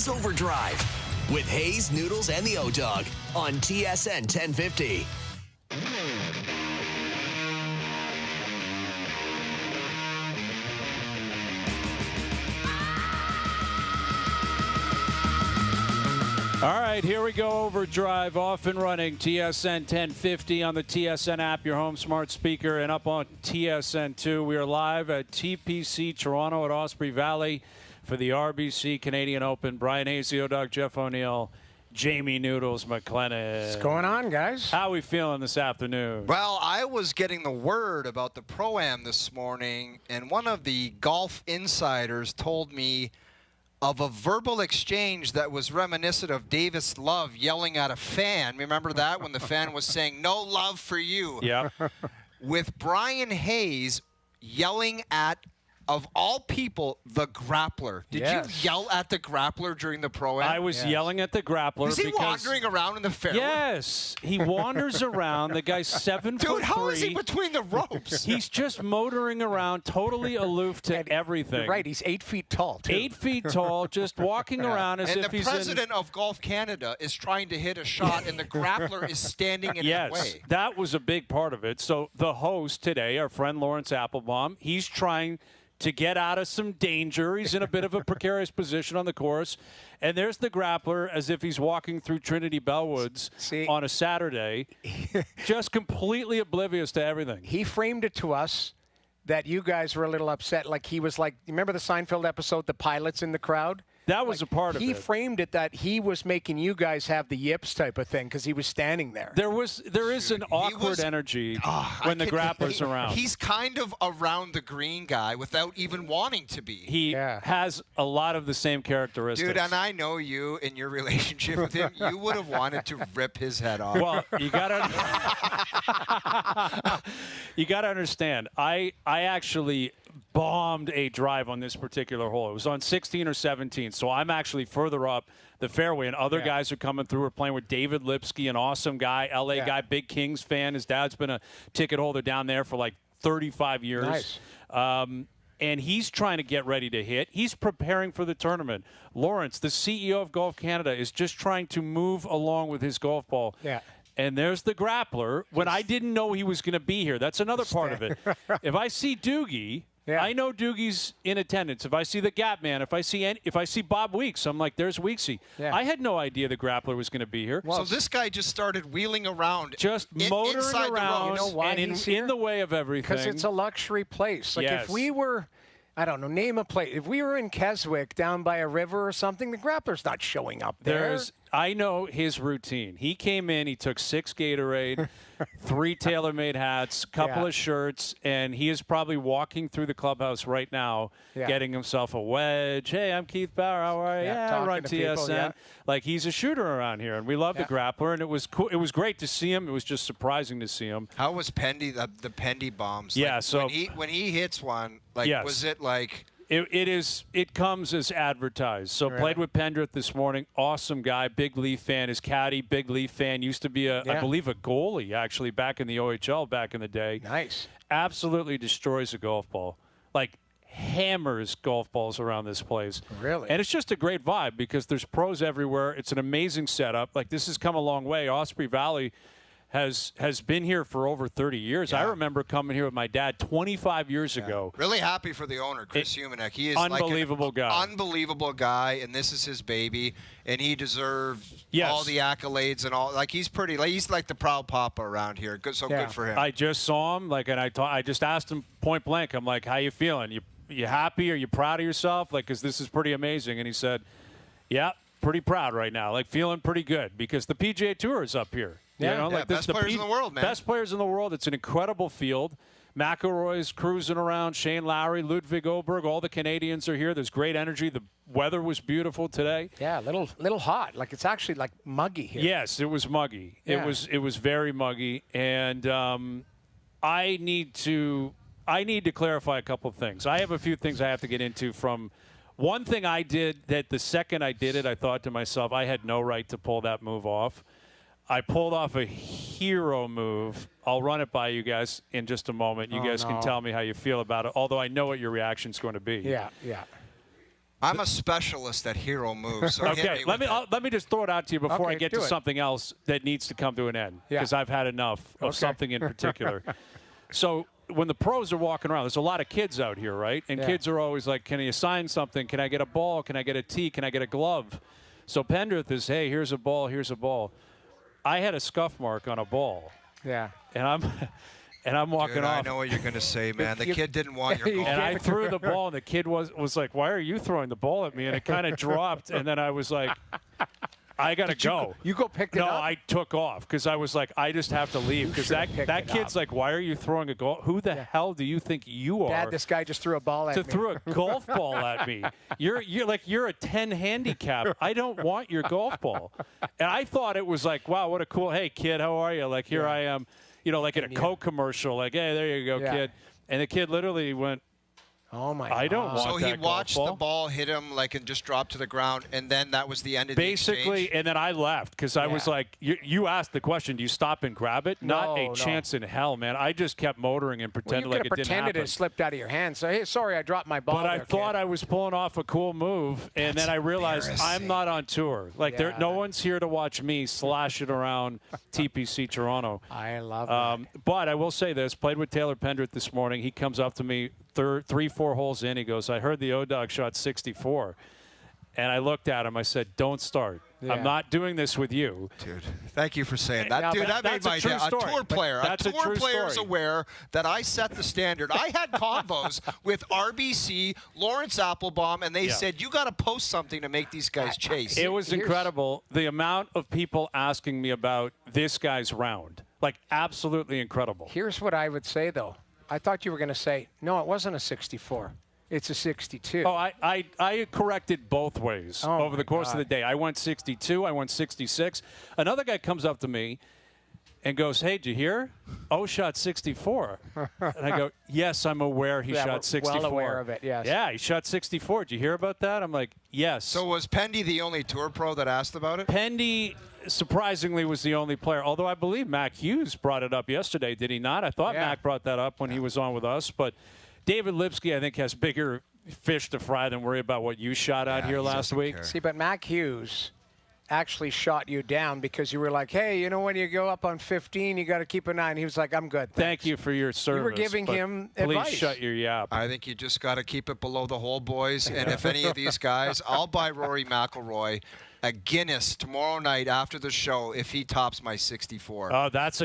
is OverDrive with Hayes, Noodles, and the O-Dog on TSN 1050. All right, here we go. OverDrive off and running. TSN 1050 on the TSN app, your home smart speaker, and up on TSN 2. We are live at TPC Toronto at Osprey Valley for the RBC Canadian Open. Brian Hayes, the O-Dog, Jeff O'Neill, Jamie Noodles McLennan. What's going on, guys? How are we feeling this afternoon? Well, I was getting the word about the Pro-Am this morning, and one of the golf insiders told me of a verbal exchange that was reminiscent of Davis Love yelling at a fan. Remember that when the fan was saying, "No love for you"? Yeah. With Brian Hayes yelling at, of all people, the grappler. Did you yell at the grappler during the Pro-Am? I was yelling at the grappler. Is he wandering around in the fairway? Yes. He wanders around. The guy's 7'3". Dude, how is he between the ropes? He's just motoring around, totally aloof to everything. You're right. He's 8 feet tall, too. 8 feet tall, just walking around as and if the he's president of Golf Canada is trying to hit a shot, and the grappler is standing in his way. That was a big part of it. So the host today, our friend Lawrence Applebaum, he's trying to get out of some danger. He's in a bit of a precarious position on the course. And there's the grappler as if he's walking through Trinity Bellwoods on a Saturday, just completely oblivious to everything. He framed it to us that you guys were a little upset. Like he was like, you remember the Seinfeld episode, The Pilots in the Crowd? That was a part of it. He framed it that he was making you guys have the yips type of thing because he was standing there. There is an awkward energy when the grappler's around. He's kind of around the green guy without even wanting to be. He has a lot of the same characteristics. Dude, and I know you in your relationship with him, you would have wanted to rip his head off. Well, you gotta understand. I actually bombed a drive on this particular hole. It was on 16 or 17, so I'm actually further up the fairway, and other guys are coming through. We're playing with David Lipsky, an awesome guy, LA guy, big Kings fan. His dad's been a ticket holder down there for like 35 years. Nice. And he's trying to get ready to hit. He's preparing for the tournament. Lawrence, the CEO of Golf Canada, is just trying to move along with his golf ball. Yeah. And there's the grappler when I didn't know he was going to be here. That's another part of it. If I see Doogie, I know Doogie's in attendance. If I see the Gap Man, if I see Bob Weeks, I'm like, there's Weeksy. Yeah. I had no idea the grappler was going to be here. Well, so this guy just started wheeling around. Just motoring around you know why and in the way of everything. Because it's a luxury place. Like if we were, I don't know, name a place. If we were in Keswick down by a river or something, the grappler's not showing up there. I know his routine. He came in, he took 6 Gatorade, 3 TaylorMade hats, couple of shirts, and he is probably walking through the clubhouse right now getting himself a wedge. Hey, I'm Keith Bauer. How are you? I run TSN. Like, he's a shooter around here, and we love the grappler, and it was cool. It was great to see him. It was just surprising to see him. How was Pendy, the Pendy bombs? Yeah, like, so when he hits one, like, was it like... It comes as advertised. So played with Pendrith this morning. Awesome guy, big Leaf fan. His caddy, big Leaf fan. Used to be, I believe, a goalie, actually, back in the OHL back in the day. Nice. Absolutely destroys a golf ball. Like, hammers golf balls around this place. Really? And it's just a great vibe because there's pros everywhere. It's an amazing setup. Like, this has come a long way. Osprey Valley has been here for over 30 years. I remember coming here with my dad 25 years ago. Really happy for the owner, Chris Humanek. He is unbelievable guy. Unbelievable guy, and this is his baby, and he deserves all the accolades and all. Like, he's pretty. Like, he's like the proud papa around here. Good for him. I just saw him, and I just asked him point blank. I'm like, "How you feeling? You happy? Are you proud of yourself? Like, 'cause this is pretty amazing." And he said, "Yeah, pretty proud right now. Like, feeling pretty good because the PGA Tour is up here." Best players in the world, man. Best players in the world. It's an incredible field. McIlroy's cruising around, Shane Lowry, Ludwig Oberg, all the Canadians are here. There's great energy. The weather was beautiful today. Yeah, little hot. Like, it's actually like muggy here. Yes, it was muggy. Yeah. It was very muggy, and I need to clarify a couple of things. I have a few things I have to get into from. One thing I did that the second I did it, I thought to myself, I had no right to pull that move off. I pulled off a hero move. I'll run it by you guys in just a moment. You guys can tell me how you feel about it, although I know what your reaction is going to be. Yeah. I'm a specialist at hero moves. So okay, let me just throw it out to you before I get to something else that needs to come to an end, because I've had enough of something in particular. So when the pros are walking around, there's a lot of kids out here, right? And kids are always like, can you sign something? Can I get a ball? Can I get a tee? Can I get a glove? So Pendrith is, hey, here's a ball, here's a ball. I had a scuff mark on a ball. Yeah. And I'm walking off. I know what you're going to say, man. The kid didn't want your ball. And I threw the ball, and the kid was like, why are you throwing the ball at me? And it kind of dropped, and then I was like, I got to go. You go pick it up? No, I took off because I was like, I just have to leave because that kid's like, why are you throwing a goal? Who the hell do you think you are? Dad, this guy just threw a ball at me. To throw a golf ball at me. You're a 10 handicap. I don't want your golf ball. And I thought it was like, wow, what a cool, hey, kid, how are you? Like, here I am, like in a Coke commercial, like, hey, there you go, kid. And the kid literally went, oh my God. I don't want that. So he watched the ball hit him and just drop to the ground, and then that was the end of the exchange? And then I left because I was like, you asked the question, do you stop and grab it? Not a chance in hell, man. I just kept motoring and pretended like it didn't happen. You pretended it slipped out of your hand. So, hey, sorry, I dropped my ball. But I thought I was pulling off a cool move, and then I realized I'm not on tour. Like, no one's here to watch me slash it around TPC Toronto. I love that. But I will say this, played with Taylor Pendrith this morning. He comes up to me 3-4 holes in, he goes, I heard the O-Dog shot 64. And I looked at him. I said, don't start. I'm not doing this with you. Dude, thank you for saying that. Dude, that made my day. A tour player. A tour player is aware that I set the standard. I had convos with RBC, Lawrence Applebaum, and they said, you got to post something to make these guys chase. It was incredible, the amount of people asking me about this guy's round. Like, absolutely incredible. Here's what I would say, though. I thought you were going to say, no, it wasn't a 64. It's a 62. Oh, I corrected both ways over the course of the day. I went 62. I went 66. Another guy comes up to me and goes, hey, did you hear? Oh, shot 64. And I go, yes, I'm aware he shot 64. Well aware of it, yes. Yeah, he shot 64. Did you hear about that? I'm like, yes. So was Pendy the only tour pro that asked about it? Pendy, surprisingly, was the only player, although I believe Mac Hughes brought it up yesterday, did he not? I thought Mac brought that up when he was on with us, but David Lipsky, I think, has bigger fish to fry than worry about what you shot out here last week. See, but Mac Hughes actually shot you down because you were like, hey, when you go up on 15, you got to keep an eye. And he was like, I'm good. Thank you for your service. You were giving him advice. Please shut your yap. I think you just got to keep it below the hole, boys. And if any of these guys, I'll buy Rory McIlroy a Guinness tomorrow night after the show if he tops my 64. Oh, that's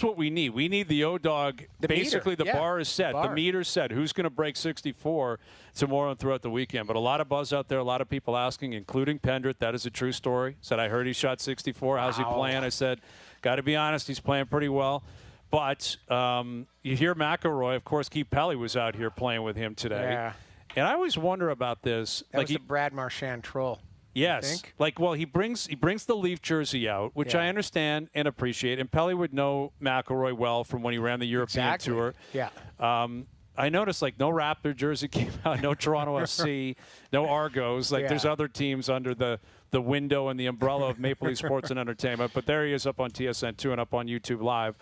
what we need. We need the O-Dog. Basically, the bar is set. The meter's set. Who's going to break 64 tomorrow and throughout the weekend? But a lot of buzz out there, a lot of people asking, including Pendrith. That is a true story. Said, I heard he shot 64. How's he playing? I said, got to be honest, he's playing pretty well. But you hear McIlroy. Of course, Keith Pelly was out here playing with him today. Yeah. And I always wonder about this. That was the Brad Marchand troll. Yes. He brings the Leaf jersey out, which I understand and appreciate. And Pelly would know McIlroy well from when he ran the European Tour. Yeah. I noticed, no Raptor jersey came out, no Toronto FC, no Argos. There's other teams under the window and the umbrella of Maple Leaf Sports and Entertainment. But there he is up on TSN2 and up on YouTube Live.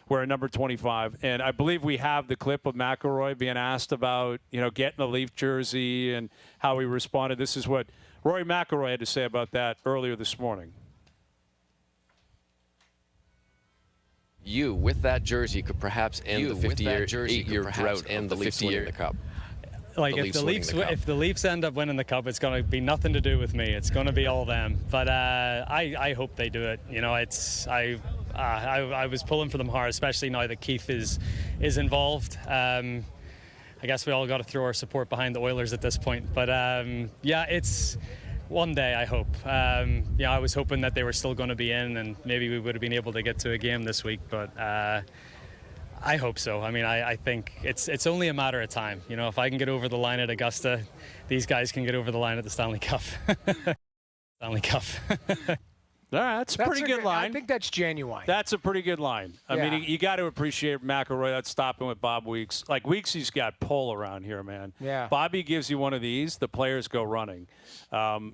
We're at number 25. And I believe we have the clip of McIlroy being asked about, getting the Leaf jersey and how he responded. This is what Rory McIlroy had to say about that earlier this morning. You, with that jersey, could perhaps end the 8-year drought and the Leafs winning the Cup. If the Leafs end up winning the Cup, it's going to be nothing to do with me. It's going to be all them. But I hope they do it. I was pulling for them hard, especially now that Keith is involved. I guess we all got to throw our support behind the Oilers at this point. But, it's one day, I hope. I was hoping that they were still going to be in and maybe we would have been able to get to a game this week. But I hope so. I mean, I think it's only a matter of time. If I can get over the line at Augusta, these guys can get over the line at the Stanley Cup. Stanley Cup. All right, that's a pretty good line. I think that's genuine. That's a pretty good line. I mean, you got to appreciate McIlroy. That's stopping with Bob Weeks. Like, Weeksy's got pull around here, man. Yeah. Bobby gives you one of these, the players go running.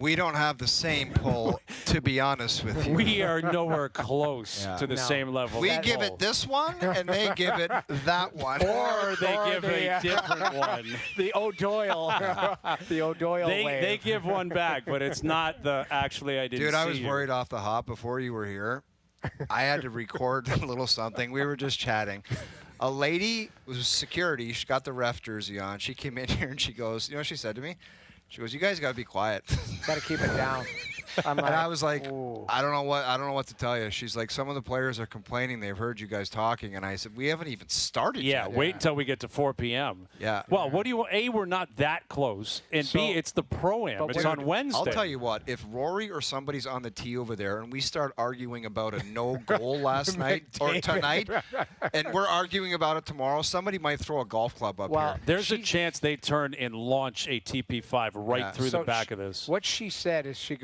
We don't have the same pull, to be honest with you. We are nowhere close to the same level. We give it this one, and they give it that one. Or they give a different one. The O'Doyle. The O'Doyle wave. They give one back, but it's not the actually I didn't see Dude, I was you. worried off the hop before you were here. I had to record a little something. We were just chatting. A lady was security. She got the ref jersey on. She came in here and she goes, you know what she said to me? She goes, "You guys got to be quiet. Got to keep it down." And I was like, I don't know what to tell you. She's like, some of the players are complaining they've heard you guys talking, and I said, we haven't even started yet. Wait until we get to 4 p.m. Yeah. Well, what do you? A, we're not that close, and B, it's the Pro-Am. It's on Wednesday. I'll tell you what. If Rory or somebody's on the tee over there, and we start arguing about a no goal last night or tonight, and we're arguing about it tomorrow, somebody might throw a golf club up here. There's a chance they turn and launch a TP5 right through the back of this. What she said is, she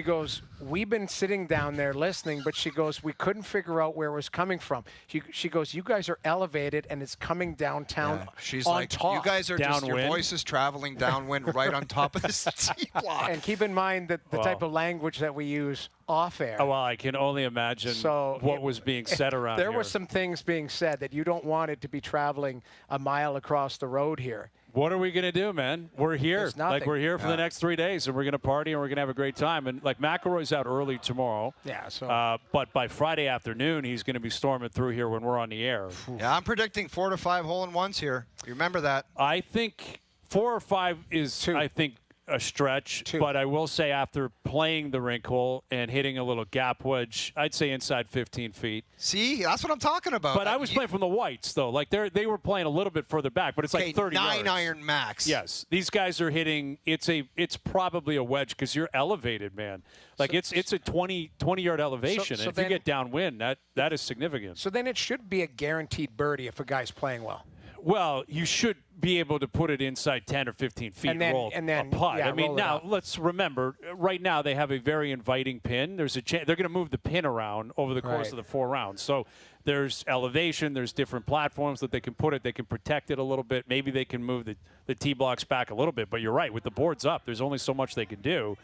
goes, we've been sitting down there listening, but she goes, we couldn't figure out where it was coming from. She goes, you guys are elevated, and it's coming downtown. She's on like, top. you guys are just, your Downwind. voices traveling downwind right on top of this tee block. And keep in mind that the type of language that we use off air. Oh, well, I can only imagine what was being said around here. There were some things being said that you don't want it to be traveling a mile across the road here. What are we going to do, man? We're here. Like, we're here for the next 3 days, and we're going to party, and we're going to have a great time. And, like, McIlroy's out early tomorrow. Yeah, so. But by Friday afternoon, he's going to be storming through here when we're on the air. Yeah, I'm predicting 4 to 5 hole-in-ones here. You remember that? I think 4 or 5 is, I think, a stretch. But I will say after playing the rink hole and hitting a little gap wedge, I'd say inside 15 feet. See, that's what I'm talking about. But I was playing from the whites, though. Like, they were playing a little bit further back, but it's like 30 yards. 9-iron max. Yes. These guys are hitting, it's probably a wedge because you're elevated, man. Like, it's a 20-yard elevation. So and if you get downwind, that is significant. So then it should be a guaranteed birdie if a guy's playing well. Well, you should be able to put it inside 10 or 15 feet and then a putt. I mean, now, let's remember, right now they have a very inviting pin. There's a chance they're going to move the pin around over the course of the 4 rounds. So there's elevation. There's different platforms that they can put it. They can protect it a little bit. Maybe they can move the tee blocks back a little bit. But you're right. With the boards up, there's only so much they can do.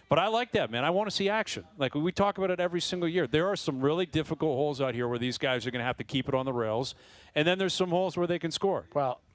But I like that, man. I want to see action. Like, we talk about it every single year. There are some really difficult holes out here where these guys are going to have to keep it on the rails. And then there's some holes where they can score.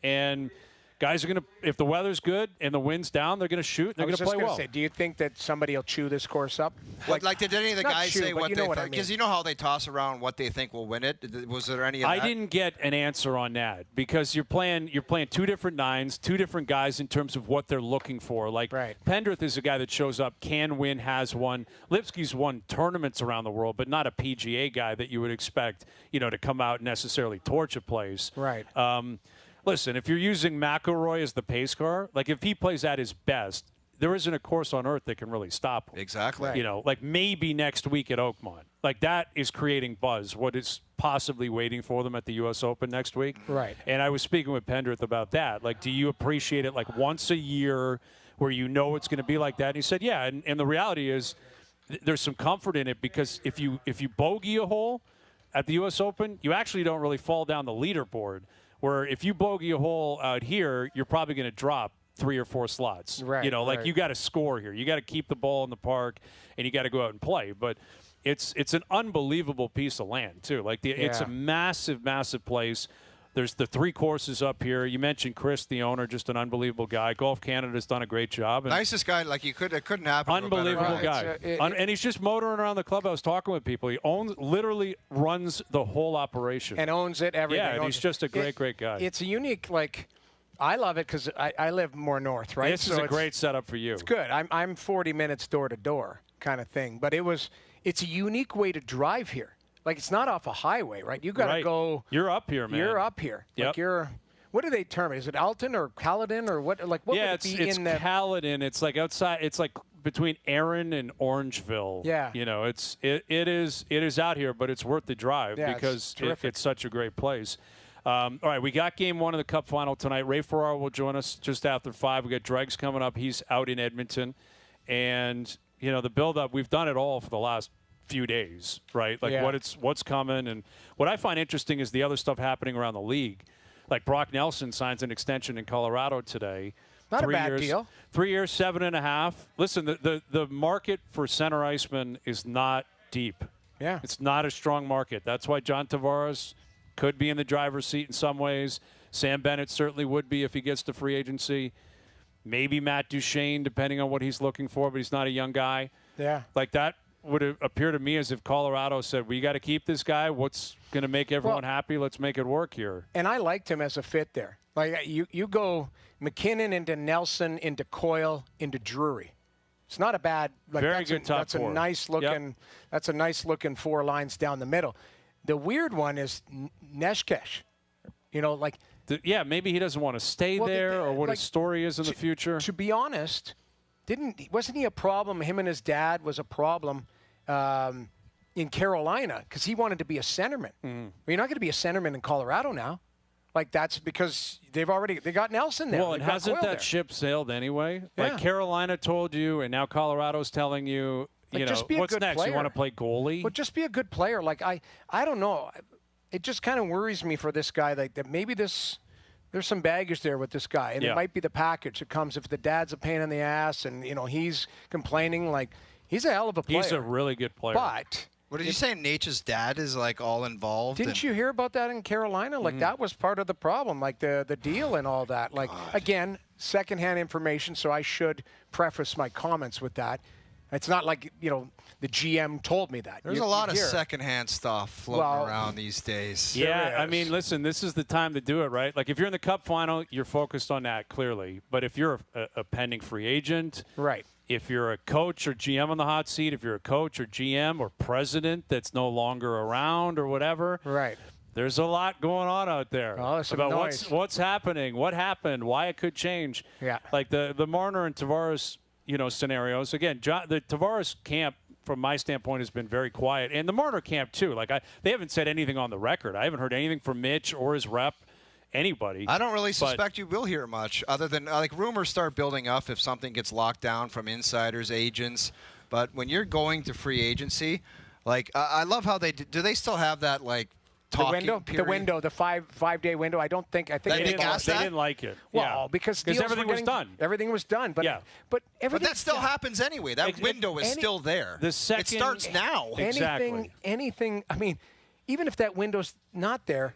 And guys are going to, if the weather's good and the wind's down, they're going to shoot. They're going to play well. Say, do you think that somebody will chew this course up? Like did any of the guys say what they think? Because you know how they toss around what they think will win it? Was there any of that? I didn't get an answer on that because you're playing 2 different nines, 2 different guys in terms of what they're looking for. Like, Pendrith is a guy that shows up, can win, has won. Lipsky's won tournaments around the world, but not a PGA guy that you would expect, to come out and necessarily torch a place. Right. Listen, if you're using McIlroy as the pace car, like if he plays at his best, there isn't a course on earth that can really stop him. Exactly. Like maybe next week at Oakmont. Like that is creating buzz. What is possibly waiting for them at the U.S. Open next week? Right. And I was speaking with Pendrith about that. Like, do you appreciate it like once a year where you know it's going to be like that? And he said, yeah. And the reality is there's some comfort in it because if you bogey a hole at the U.S. Open, you actually don't really fall down the leaderboard. Where if you bogey a hole out here, you're probably going to drop 3 or 4 slots. Right. You got to score here. You got to keep the ball in the park, and you got to go out and play. But it's an unbelievable piece of land too. Like it's a massive, massive place. There's the 3 courses up here. You mentioned Chris, the owner, just an unbelievable guy. Golf Canada's done a great job. And nicest guy. Like it couldn't happen. Unbelievable guy. And he's just motoring around the clubhouse talking with people. He literally runs the whole operation. And owns it, everything. Yeah, and he's just a great guy. It's a unique, I love it because I live more north, right? This is a great setup for you. It's good. I'm 40 minutes door to door kind of thing. But it's a unique way to drive here. Like, it's not off a highway, right? You got to go. You're up here, man. You're up here. Yep. Like what do they term it? Is it Alton or Caledon or what? Like, what would it be in that? Caledon. It's like outside. It's like between Erin and Orangeville. Yeah. It is out here, but it's worth the drive because it's such a great place. All right, we got Game 1 of the Cup Final tonight. Ray Ferraro will join us just after 5. We got Dregs coming up. He's out in Edmonton. And the build-up, we've done it all for the last few days, right? Like what's coming. And what I find interesting is the other stuff happening around the league. Like Brock Nelson signs an extension in Colorado today. Not a bad deal. 3 years, 7.5. Listen, the market for center iceman is not deep. Yeah. It's not a strong market. That's why John Tavares could be in the driver's seat in some ways. Sam Bennett certainly would be if he gets to free agency. Maybe Matt Duchene, depending on what he's looking for, but he's not a young guy. Yeah. Like that would appear to me as if Colorado said, we got to keep this guy. What's going to make everyone happy? Let's make it work here. And I liked him as a fit there. Like you go McKinnon into Nelson, into Coyle, into Drury. It's not a bad. Like Very good top four. That's a nice looking 4 lines down the middle. The weird one is Neshkesh. Maybe he doesn't want to stay there, or what his story is in the future. To be honest, wasn't he a problem? Him and his dad was a problem in Carolina because he wanted to be a centerman. Well, you're not going to be a centerman in Colorado now. Like, that's because they got Nelson there. Well, and hasn't that ship sailed anyway? Yeah. Like Carolina told you, and now Colorado's telling you, just be a what's good next? player. You want to play goalie? Well, just be a good player. Like, I don't know. It just kind of worries me for this guy. Like, that maybe there's some baggage there with this guy. And it might be the package that comes if the dad's a pain in the ass and, he's complaining. Like, he's a hell of a player. He's a really good player. But what did you say? Nate's dad is like all involved. Didn't you hear about that in Carolina? Like that was part of the problem, like the deal and all that. Like again, secondhand information, so I should preface my comments with that. It's not like the GM told me that. There's a lot of secondhand stuff floating around these days. Yeah, I mean, listen, this is the time to do it, right? Like if you're in the Cup final, you're focused on that clearly. But if you're a pending free agent, right? If you're a coach or GM on the hot seat, if you're a coach or GM or president that's no longer around or whatever, right? There's a lot going on out there about what's happening, what happened, why it could change. Yeah, like the Marner and Tavares, scenarios. Again, the Tavares camp, from my standpoint, has been very quiet, and the Marner camp too. Like they haven't said anything on the record. I haven't heard anything from Mitch or his rep. Anybody. I don't really suspect you will hear much other than rumors start building up if something gets locked down from insiders, agents. But when you're going to free agency, I love how they do they still have that talking period? The 5-day window. I think they didn't like it. Well, because everything was done. Everything was done. But but that still happens anyway. That window is still there. The second it starts now. Anything. I mean, even if that window's not there.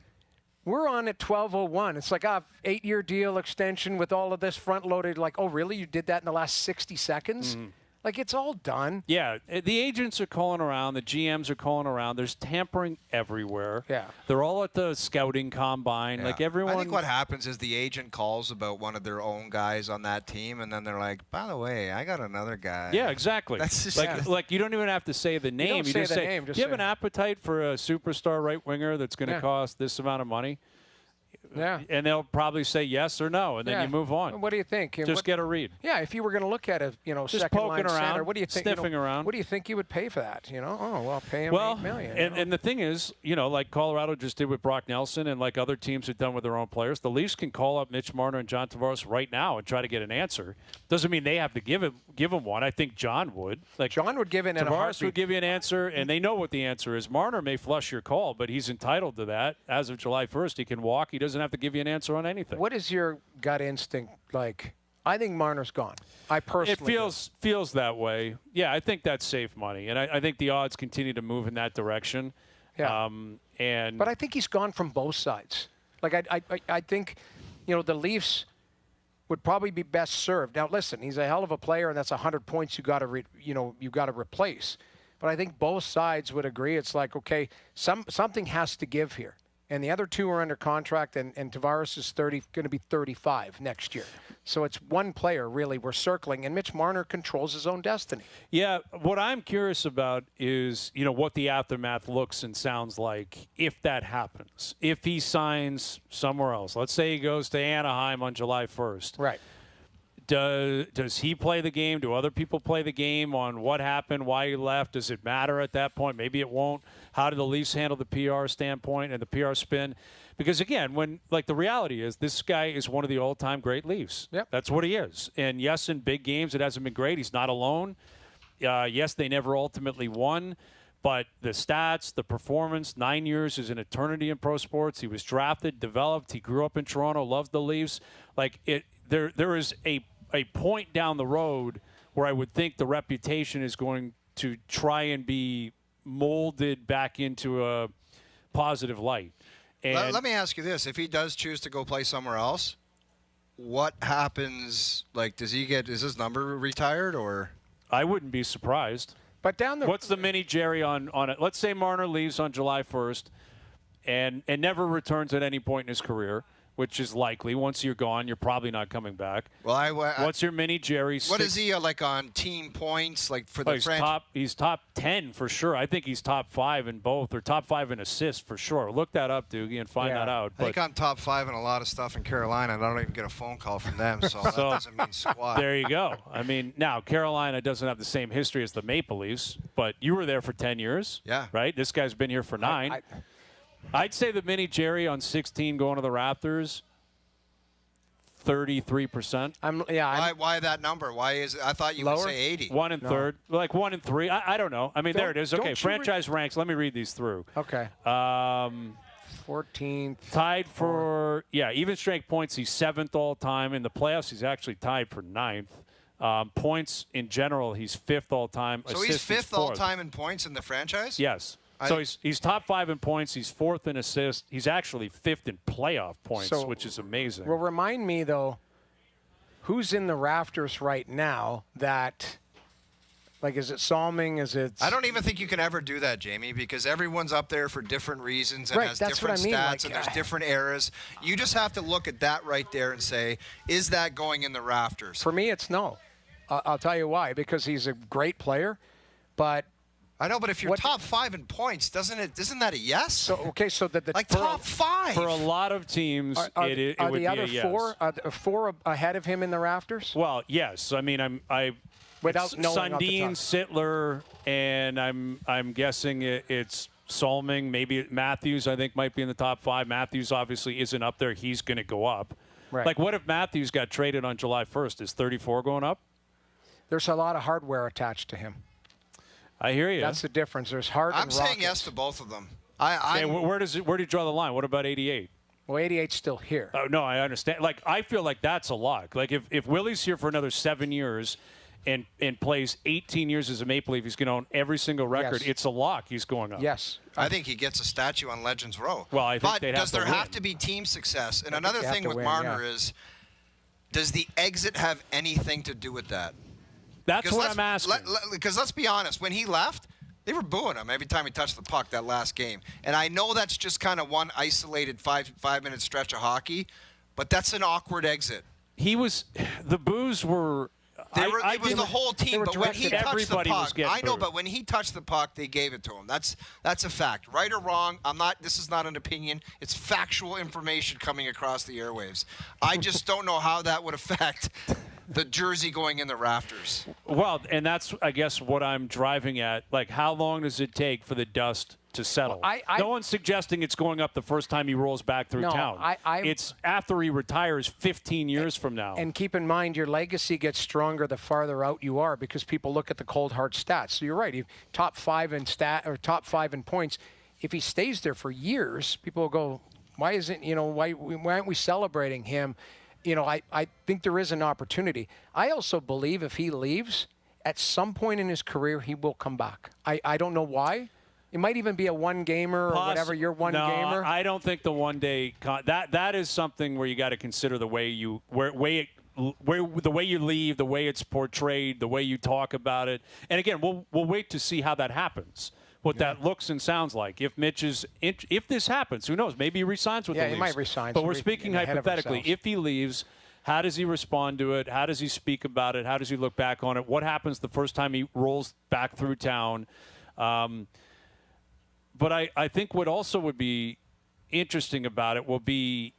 We're on at 12:01. It's like a 8-year deal extension with all of this front-loaded. Like, oh, really? You did that in the last 60 seconds? Mm-hmm. Like, it's all done. Yeah, the agents are calling around. The GMs are calling around. There's tampering everywhere. Yeah. They're all at the scouting combine. Yeah. Like, everyone. I think what happens is the agent calls about one of their own guys on that team, and then they're like, by the way, I got another guy. Yeah, exactly. That's just like you don't even have to say the name. You just say, do you have an appetite for a superstar right winger that's going to cost this amount of money? Yeah. And they'll probably say yes or no, and then you move on. What do you think? Just get a read. Yeah, if you were going to look at a just second poking line around, center, what do you think? Sniffing around. What do you think you would pay for that? Pay him $8 million. And the thing is, like Colorado just did with Brock Nelson, and like other teams have done with their own players, the Leafs can call up Mitch Marner and John Tavares right now and try to get an answer. Doesn't mean they have to give him one. I think John would. Like John would give it. Tavares would give you an answer, and they know what the answer is. Marner may flush your call, but he's entitled to that. As of July 1st, he can walk. He doesn't have to give you an answer on anything. What is your gut instinct like? I think Marner's gone. I personally feels that way. Yeah, I think that's safe money, and I think the odds continue to move in that direction. Yeah. But I think he's gone from both sides. Like I think, the Leafs would probably be best served. Now listen, he's a hell of a player, and that's 100 points you got to replace. But I think both sides would agree. It's like, okay, something has to give here. And the other two are under contract, and Tavares is going to be 35 next year. So it's one player, really, we're circling, and Mitch Marner controls his own destiny. Yeah, what I'm curious about is, what the aftermath looks and sounds like if that happens. If he signs somewhere else. Let's say he goes to Anaheim on July 1st. Right. Does he play the game? Do other people play the game on what happened, why he left? Does it matter at that point? Maybe it won't. How do the Leafs handle the PR standpoint and the PR spin? Because, again, the reality is this guy is one of the all-time great Leafs. Yep. That's what he is. And, yes, in big games it hasn't been great. He's not alone. Yes, they never ultimately won, but the stats, the performance, 9 years is an eternity in pro sports. He was drafted, developed. He grew up in Toronto, loved the Leafs. There is a point down the road where I would think the reputation is going to try and be molded back into a positive light. And let me ask you this. If he does choose to go play somewhere else, what happens? Is his number retired or? I wouldn't be surprised. But what's the mini Jerry on it? Let's say Marner leaves on July 1st and never returns at any point in his career, which is likely. Once you're gone, you're probably not coming back. Well, what's your mini Jerry? What is he on team points for the franchise? He's top 10 for sure. I think he's top 5 in both, or top 5 in assists for sure. Look that up, Doogie, and find that out. I think I'm top 5 in a lot of stuff in Carolina, and I don't even get a phone call from them, so that doesn't mean squat. There you go. I mean, now Carolina doesn't have the same history as the Maple Leafs, but you were there for 10 years. Yeah. Right? This guy's been here for 9. I'd say the mini Jerry on 16 going to the Raptors. 33%. Why that number? Why is it? I thought you would say 80. 1 and 3rd, 1 and 3. I don't know. I mean, there it is. Okay, franchise ranks. Let me read these through. Okay. 14th. Tied for even strength points. He's 7th all time in the playoffs. He's actually tied for 9th. Points in general, he's 5th all time. So he's 5th all time in points in the franchise. Yes. So he's top 5 in points. He's 4th in assists. He's actually 5th in playoff points, which is amazing. Well, remind me, though, who's in the rafters right now that, is it Salming? Is it? I don't even think you can ever do that, Jamie, because everyone's up there for different reasons and has different stats and there's different eras. You just have to look at that right there and say, is that going in the rafters? For me, it's no. I'll tell you why. Because he's a great player, but I know, but if you're top 5 in points, isn't that a yes? So top 5 for a lot it would be a yes. Are the 4 ahead of him in the rafters? Well, yes. I mean, without knowing Sundin, Sittler, and I'm guessing it's Salming, maybe Matthews. I think might be in the top 5. Matthews obviously isn't up there. He's going to go up. Right. What if Matthews got traded on July 1st? Is 34 going up? There's a lot of hardware attached to him. I hear you. That's the difference. There's hard. I'm saying yes to both of them. Where do you draw the line? What about 88? Well, 88's still here. Oh no, I understand. I feel like that's a lock. If Willie's here for another 7 years, and plays 18 years as a Maple Leaf, he's going to own every single record. Yes. It's a lock. He's going up. Yes. I think he gets a statue on Legends Row. Well, I think does there have to be team success? And another thing with Marner is, does the exit have anything to do with that? That's what I'm asking. Because let's be honest, when he left, they were booing him every time he touched the puck that last game. And I know that's just kind of one isolated five-minute stretch of hockey, but that's an awkward exit. The boos were. It was the whole team, but when he touched the puck, I know, booed. But when he touched the puck, they gave it to him. That's a fact, right or wrong. This is not an opinion. It's factual information coming across the airwaves. I just don't know how that would affect the jersey going in the rafters. Well, and that's, I guess, what I'm driving at. How long does it take for the dust to settle? Well, no one's suggesting it's going up the first time he rolls back through town. It's after he retires 15 years from now. And keep in mind, your legacy gets stronger the farther out you are because people look at the cold hard stats. So you're right. Top 5 in top 5 in points. If he stays there for years, people will go, why aren't we celebrating him? I think there is an opportunity. I also believe if he leaves, at some point in his career, he will come back. I don't know why. It might even be a one-gamer or whatever. You're one-gamer. No, I don't think the one-day that is something where you got to consider the way you the way you leave, the way it's portrayed, the way you talk about it. And again, we'll wait to see how that happens. What that looks and sounds like. If this happens, who knows? Maybe he resigns with the Leafs. Yeah, he might resign. But we're speaking hypothetically. If he leaves, how does he respond to it? How does he speak about it? How does he look back on it? What happens the first time he rolls back through town? But I think what also would be interesting about it will be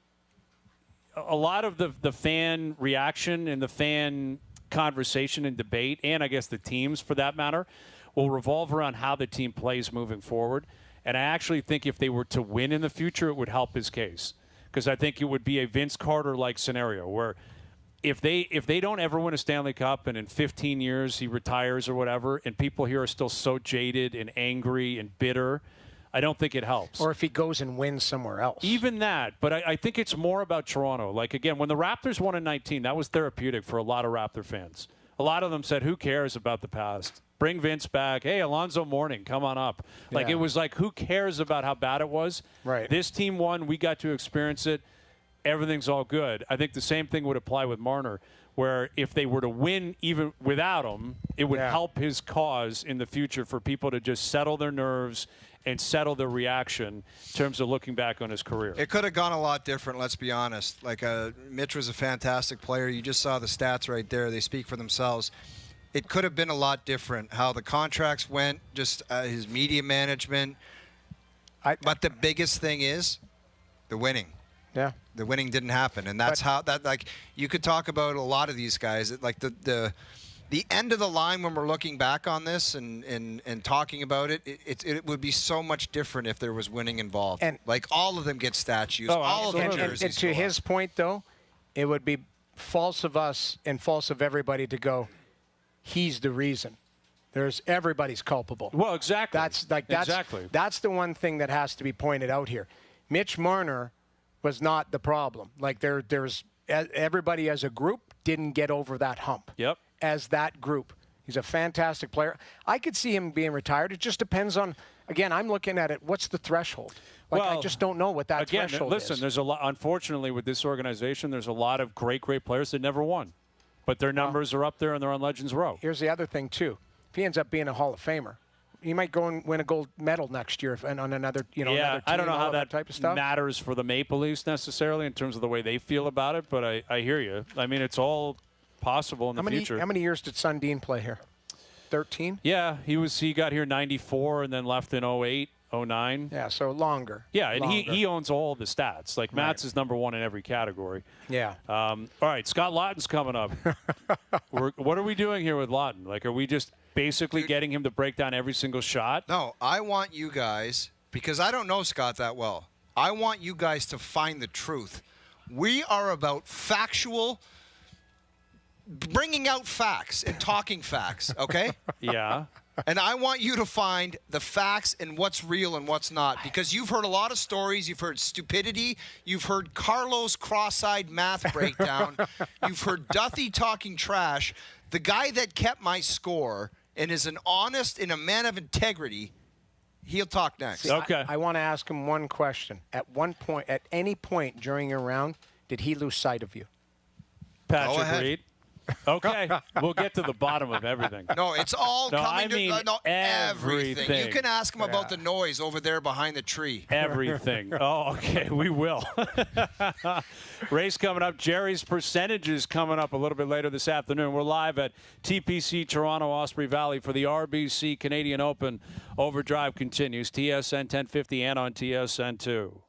a lot of the fan reaction and the fan conversation and debate, and I guess the teams for that matter, will revolve around how the team plays moving forward. And I actually think if they were to win in the future, it would help his case. Because I think it would be a Vince Carter-like scenario where if they don't ever win a Stanley Cup and in 15 years he retires or whatever, and people here are still so jaded and angry and bitter, I don't think it helps. Or if he goes and wins somewhere else. Even that. But I think it's more about Toronto. Like, again, when the Raptors won in 19, that was therapeutic for a lot of Raptor fans. A lot of them said, who cares about the past? Bring Vince back. Hey, Alonzo Mourning, come on up. Like, it was like, who cares about how bad it was? Right. This team won. We got to experience it. Everything's all good. I think the same thing would apply with Marner, where if they were to win even without him, it would help his cause in the future for people to just settle their nerves and settle their reaction in terms of looking back on his career. It could have gone a lot different, let's be honest. Like, Mitch was a fantastic player. You just saw the stats right there. They speak for themselves. It could have been a lot different, how the contracts went, just his media management. But the biggest thing is the winning. Yeah. The winning didn't happen, and that's how that, like, you could talk about a lot of these guys, like the end of the line when we're looking back on this and talking about it, it would be so much different if there was winning involved. And like, all of them get statues, all of them jerseys. And to his point, though, it would be false of us and false of everybody to go, he's the reason. Everybody's culpable. Well, exactly. That's the one thing that has to be pointed out here. Mitch Marner was not the problem. Like, there's everybody as a group didn't get over that hump. Yep. As that group. He's a fantastic player. I could see him being retired. It just depends on, again, I'm looking at it, what's the threshold? Like, I just don't know what that threshold is. Listen, there's a lot, unfortunately, with this organization, there's a lot of great players that never won. But their numbers are up there and they're on Legends Row. Here's the other thing, too. If he ends up being a Hall of Famer, he might go and win a gold medal next year and on another, another team, I don't know how that type of stuff matters for the Maple Leafs necessarily in terms of the way they feel about it, but I hear you. I mean, it's all possible in the future. How many years did Sundin play here? 13? Yeah, he got here 94 and then left in 08, 09. Yeah, so longer. Yeah, and he owns all the stats. Like, Matt's is number one in every category. Yeah. All right, Scott Laughton's coming up. What are we doing here with Laughton? Like, are we just basically getting him to break down every single shot? No, I want you guys, because I don't know Scott that well, I want you guys to find the truth. We are about factual, bringing out facts and talking facts, okay? Yeah. And I want you to find the facts and what's real and what's not, because you've heard a lot of stories. You've heard stupidity. You've heard Carlos cross-eyed math breakdown. You've heard Duthie talking trash. The guy that kept my score and is an honest and a man of integrity, he'll talk next. Okay. I want to ask him one question. At any point during your round, did he lose sight of you? Patrick Reed. Okay, we'll get to the bottom of everything. No, it's all coming to everything. You can ask him about the noise over there behind the tree. Everything. Oh, okay, we will. Race coming up. Jerry's percentages coming up a little bit later this afternoon. We're live at TPC Toronto Osprey Valley for the RBC Canadian Open. OverDrive continues. TSN 1050 and on TSN 2.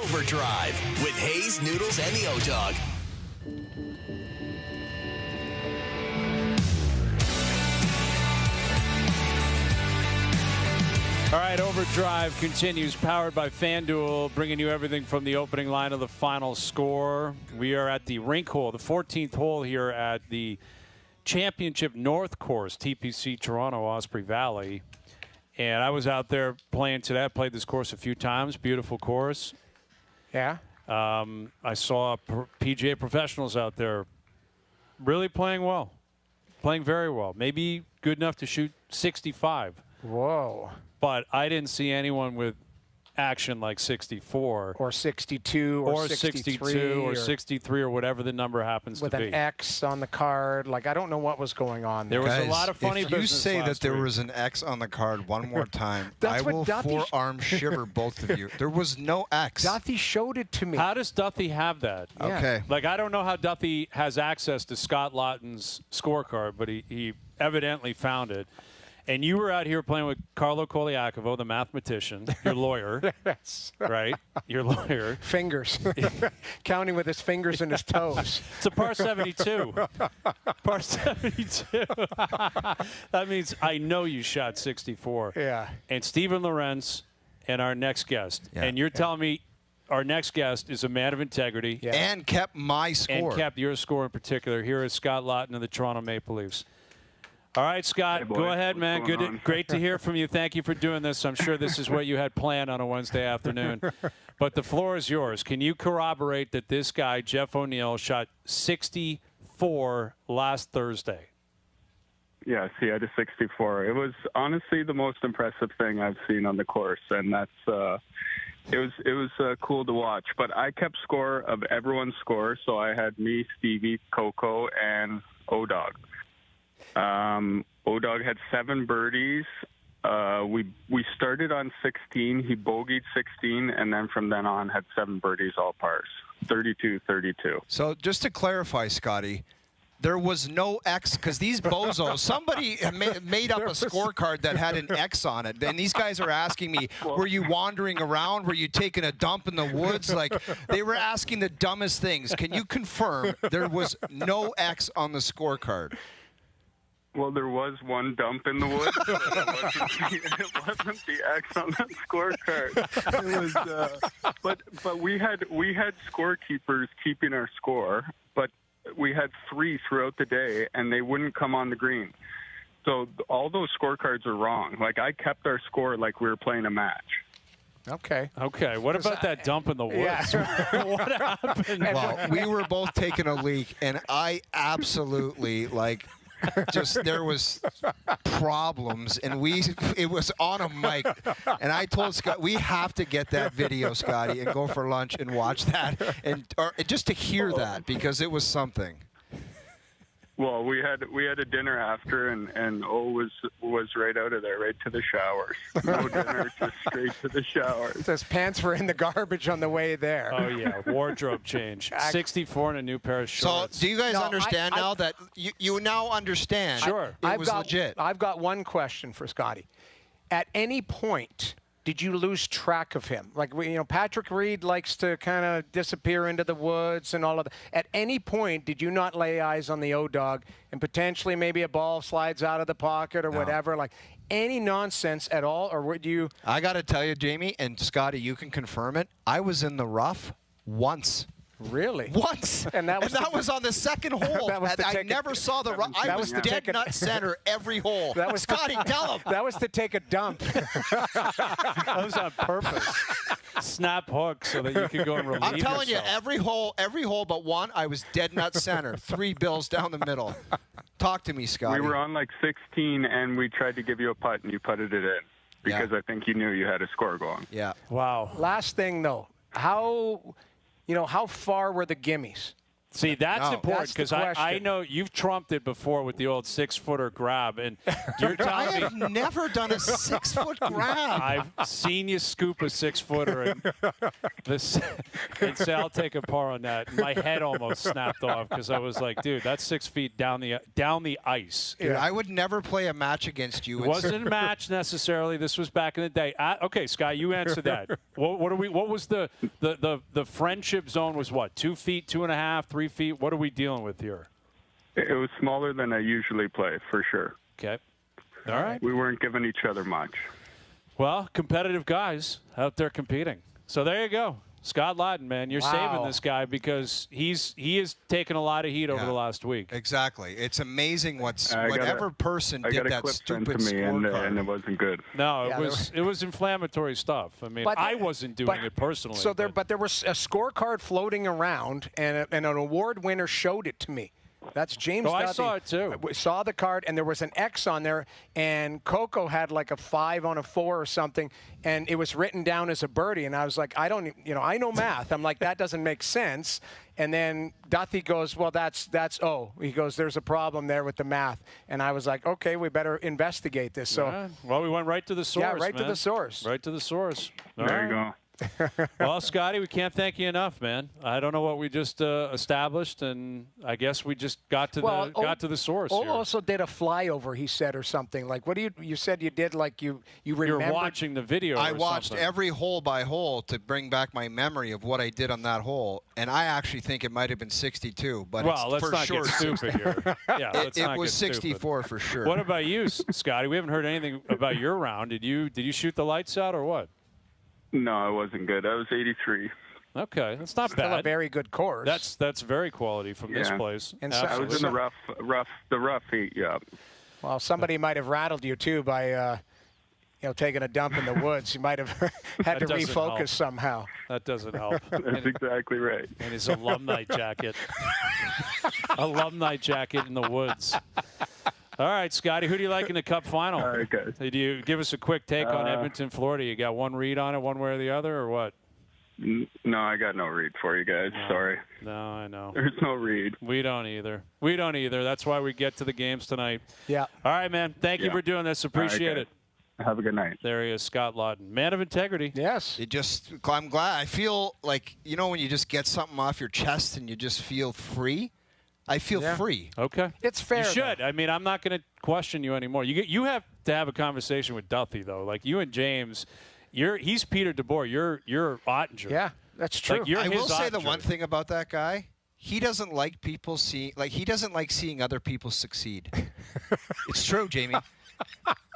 OverDrive with Hayes, Noodles, and the O-Dog. All right, OverDrive continues, powered by FanDuel, bringing you everything from the opening line of the final score. We are at the rink hole, the 14th hole here at the Championship North Course, TPC Toronto, Osprey Valley. And I was out there playing today. I played this course a few times. Beautiful course. Yeah? I saw PGA professionals out there really playing well, playing very well. Maybe good enough to shoot 65. Whoa. But I didn't see anyone with action like 64. Or 62 or 62 or 63 or whatever the number happens to be. With an X on the card. Like, I don't know what was going on there. There was Guys, a lot of funny business. If you say that there week. was an X on the card one more time, I what will Duffy forearm shiver both of you. There was no X. Duffy showed it to me. How does Duffy have that? Yeah. Okay. Like, I don't know how Duffy has access to Scott Lawton's scorecard, but he evidently found it. And you were out here playing with Carlo Koliakovo, the mathematician, your lawyer, Yes. right? Your lawyer. Fingers. Counting with his fingers and his toes. It's a par 72. Par 72. That means I know you shot 64. Yeah. And Steven Lorenz and our next guest. Yeah. And you're telling me our next guest is a man of integrity. Yeah. And kept my score. And kept your score in particular. Here is Scott Lawton of the Toronto Maple Leafs. All right, Scott, hey, go ahead, man. Great to hear from you. Thank you for doing this. I'm sure this is what you had planned on a Wednesday afternoon. But the floor is yours. Can you corroborate that this guy, Jeff O'Neill, shot 64 last Thursday? Yes, he had a 64. It was honestly the most impressive thing I've seen on the course, and that's it was cool to watch. But I kept score of everyone's score, so I had me, Stevie, Coco, and O-Dog. O-Dog had 7 birdies. We started on 16. He bogeyed 16, and then from then on had 7 birdies, all pars, 32-32. So just to clarify, Scotty, there was no X because these bozos, somebody made up a scorecard that had an X on it. And these guys are asking me, were you wandering around? Were you taking a dump in the woods? Like, they were asking the dumbest things. Can you confirm there was no X on the scorecard? Well, there was one dump in the woods, but it wasn't the X on the scorecard. It was, but we had scorekeepers keeping our score, but we had 3 throughout the day, and they wouldn't come on the green. So all those scorecards are wrong. Like, I kept our score like we were playing a match. Okay. Okay. What about that dump in the woods? Yeah. What happened? Well, we were both taking a leak, and I absolutely, like, just there was problems, and it was on a mic, and I told Scott, we have to get that video, Scotty, and go for lunch and watch that, or just to hear that, because it was something. Well, we had a dinner after, and O was right out of there, right to the showers. No dinner, just straight to the showers. His pants were in the garbage on the way there. Oh, yeah. Wardrobe change. 64 and a new pair of shorts. So do you guys understand now that you now understand? Sure. It was legit. I've got one question for Scotty. At any point, did you lose track of him? Like, Patrick Reed likes to kind of disappear into the woods and all of that. At any point, did you not lay eyes on the O-Dog and potentially maybe a ball slides out of the pocket or whatever? Like, any nonsense at all, or would you? I got to tell you, Jamie, and Scotty, you can confirm it. I was in the rough once. Really? Once. And that was on the second hole. I never saw the rough. I was dead nut center every hole. That was Scotty, tell him. That was to take a dump. That was on purpose. Snap hook so that you could go and relieve I'm telling yourself. you, every hole but one, I was dead nut center. 3 bills down the middle. Talk to me, Scotty. We were on like 16, and we tried to give you a putt, and you putted it in because I think you knew you had a score going. Yeah. Wow. Last thing, though. How far were the gimmies? See, that's important because I know you've trumped it before with the old 6-footer grab, and you're telling me I have never done a 6-foot grab. I've seen you scoop a 6-footer and say I'll take a par on that. My head almost snapped off because I was like, dude, that's 6 feet down the ice. Dude, I would never play a match against you. It wasn't a match necessarily. This was back in the day. Okay, Scott, you answered that. What was the friendship zone was what? 2 feet, 2.5, 3 feet? What are we dealing with here? It was smaller than I usually play, for sure. Okay. All right. We weren't giving each other much. Well, competitive guys out there competing. So there you go. Scott Lawton, man, you're saving this guy because he has taken a lot of heat over the last week. Exactly. It's amazing whatever person did that stupid scorecard. And it wasn't good. No, it was inflammatory stuff. I mean, I wasn't doing it personally. So but there was a scorecard floating around, and an award winner showed it to me. That's James. Oh, I saw it too. Saw the card, and there was an X on there, and Coco had like a 5 on a 4 or something, and it was written down as a birdie, and I was like, I know math. I'm like, that doesn't make sense. And then Duthie goes, well, he goes, there's a problem there with the math. And I was like, okay, we better investigate this. So, well, we went right to the source. Yeah, right to the source. Right to the source. There you go. Well, Scotty, we can't thank you enough, man. I don't know what we just established, and I guess we just got to the source. O also did a flyover, he said, or something. Like, what do you said you did? Like you remember? You're watching the video. I watched every hole by hole to bring back my memory of what I did on that hole, and I actually think it might have been 62. But let's not get stupid here. Yeah, it was 64 for sure. What about you, Scotty? We haven't heard anything about your round. Did you shoot the lights out or what? No, I wasn't good. I was 83. Okay, that's not Still bad. a very good course. That's very quality from this place. And I was in the rough 8. Yeah. Well, somebody might have rattled you too by taking a dump in the woods. You might have had to refocus somehow. That doesn't help. That's exactly right. And his alumni jacket. Alumni jacket in the woods. All right, Scotty, who do you like in the Cup Final? All right, guys. Do you give us a quick take on Edmonton, Florida? You got one read on it, one way or the other, or what? No, I got no read for you guys. Sorry. No, I know. There's no read. We don't either. That's why we get to the games tonight. Yeah. All right, man. Thank you for doing this. Appreciate it. Have a good night. There he is, Scott Lawton. Man of integrity. Yes. I'm glad. I feel like, when you just get something off your chest and you just feel free. I feel free. Okay. It's fair. You should. I mean, I'm not going to question you anymore. You have to have a conversation with Duthie, though. Like, you and James, he's Peter DeBoer. You're Ottinger. Yeah, that's true. Like, I will say the one thing about that guy. He doesn't like people seeing other people succeed. It's true, Jamie.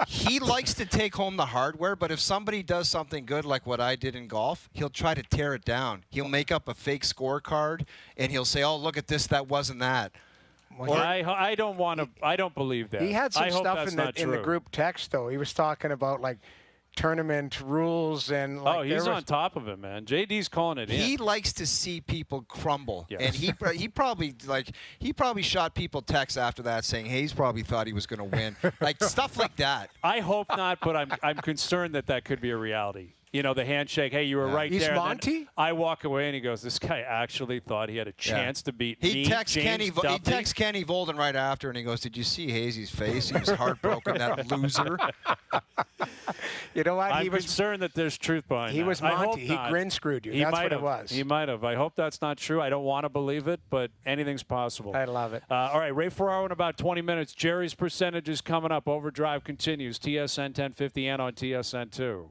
He likes to take home the hardware, but if somebody does something good like what I did in golf, he'll try to tear it down. He'll make up a fake scorecard, and he'll say, oh, look at this, that wasn't that. Well, I don't believe that. He had some stuff in the group text, though. He was talking about, like, tournament rules and he's on top of it, man. JD's calling it in. He likes to see people crumble, yes. And he probably shot people texts after that saying, hey, he's probably thought he was going to win, like stuff like that. I hope not, but I'm concerned that could be a reality. The handshake. Hey, you were right He's there. Monty? I walk away and he goes, "This guy actually thought he had a chance to beat me." He texts Kenny Volden right after, and he goes, "Did you see Hazy's face? He was heartbroken. That loser." You know what? I'm concerned that there's truth behind He that. was Monty. He grin screwed you. That's what it was. He might have. I hope that's not true. I don't want to believe it, but anything's possible. I love it. All right, Ray Ferraro in about 20 minutes. Jerry's percentages coming up. Overdrive continues. TSN 1050 and on TSN 2.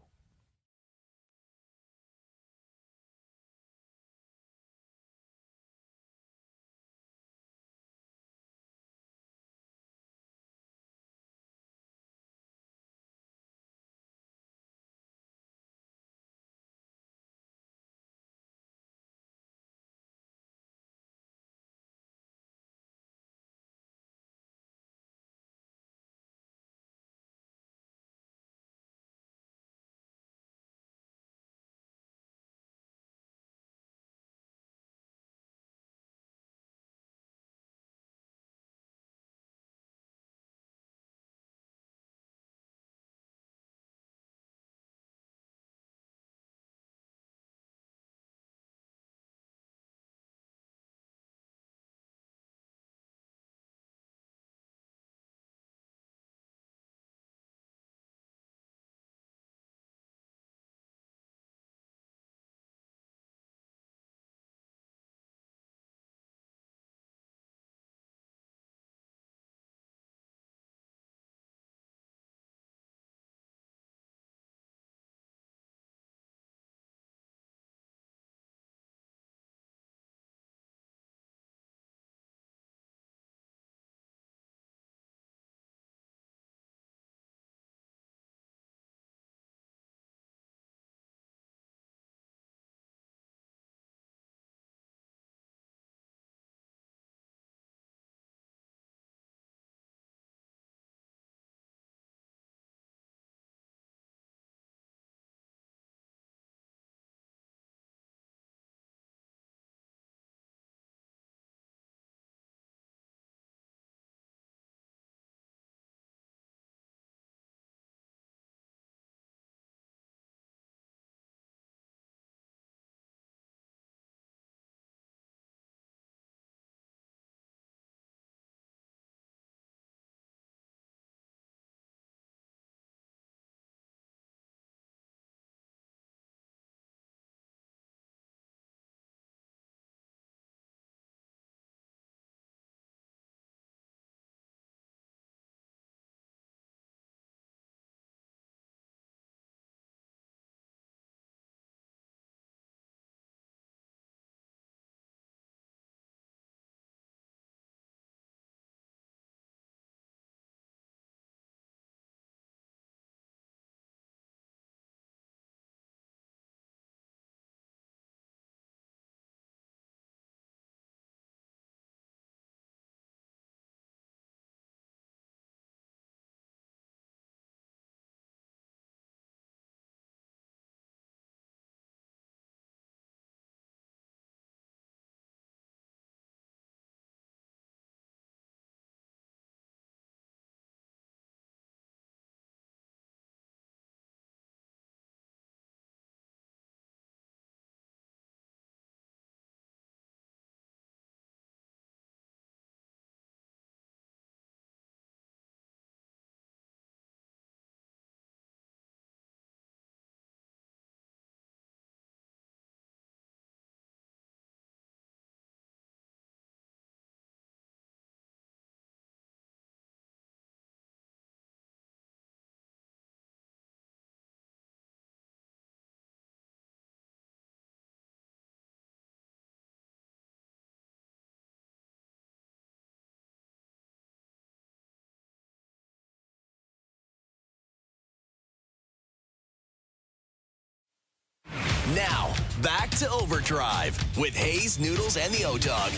Now, back to OverDrive with Hayes, Noodles, and the O-Dog.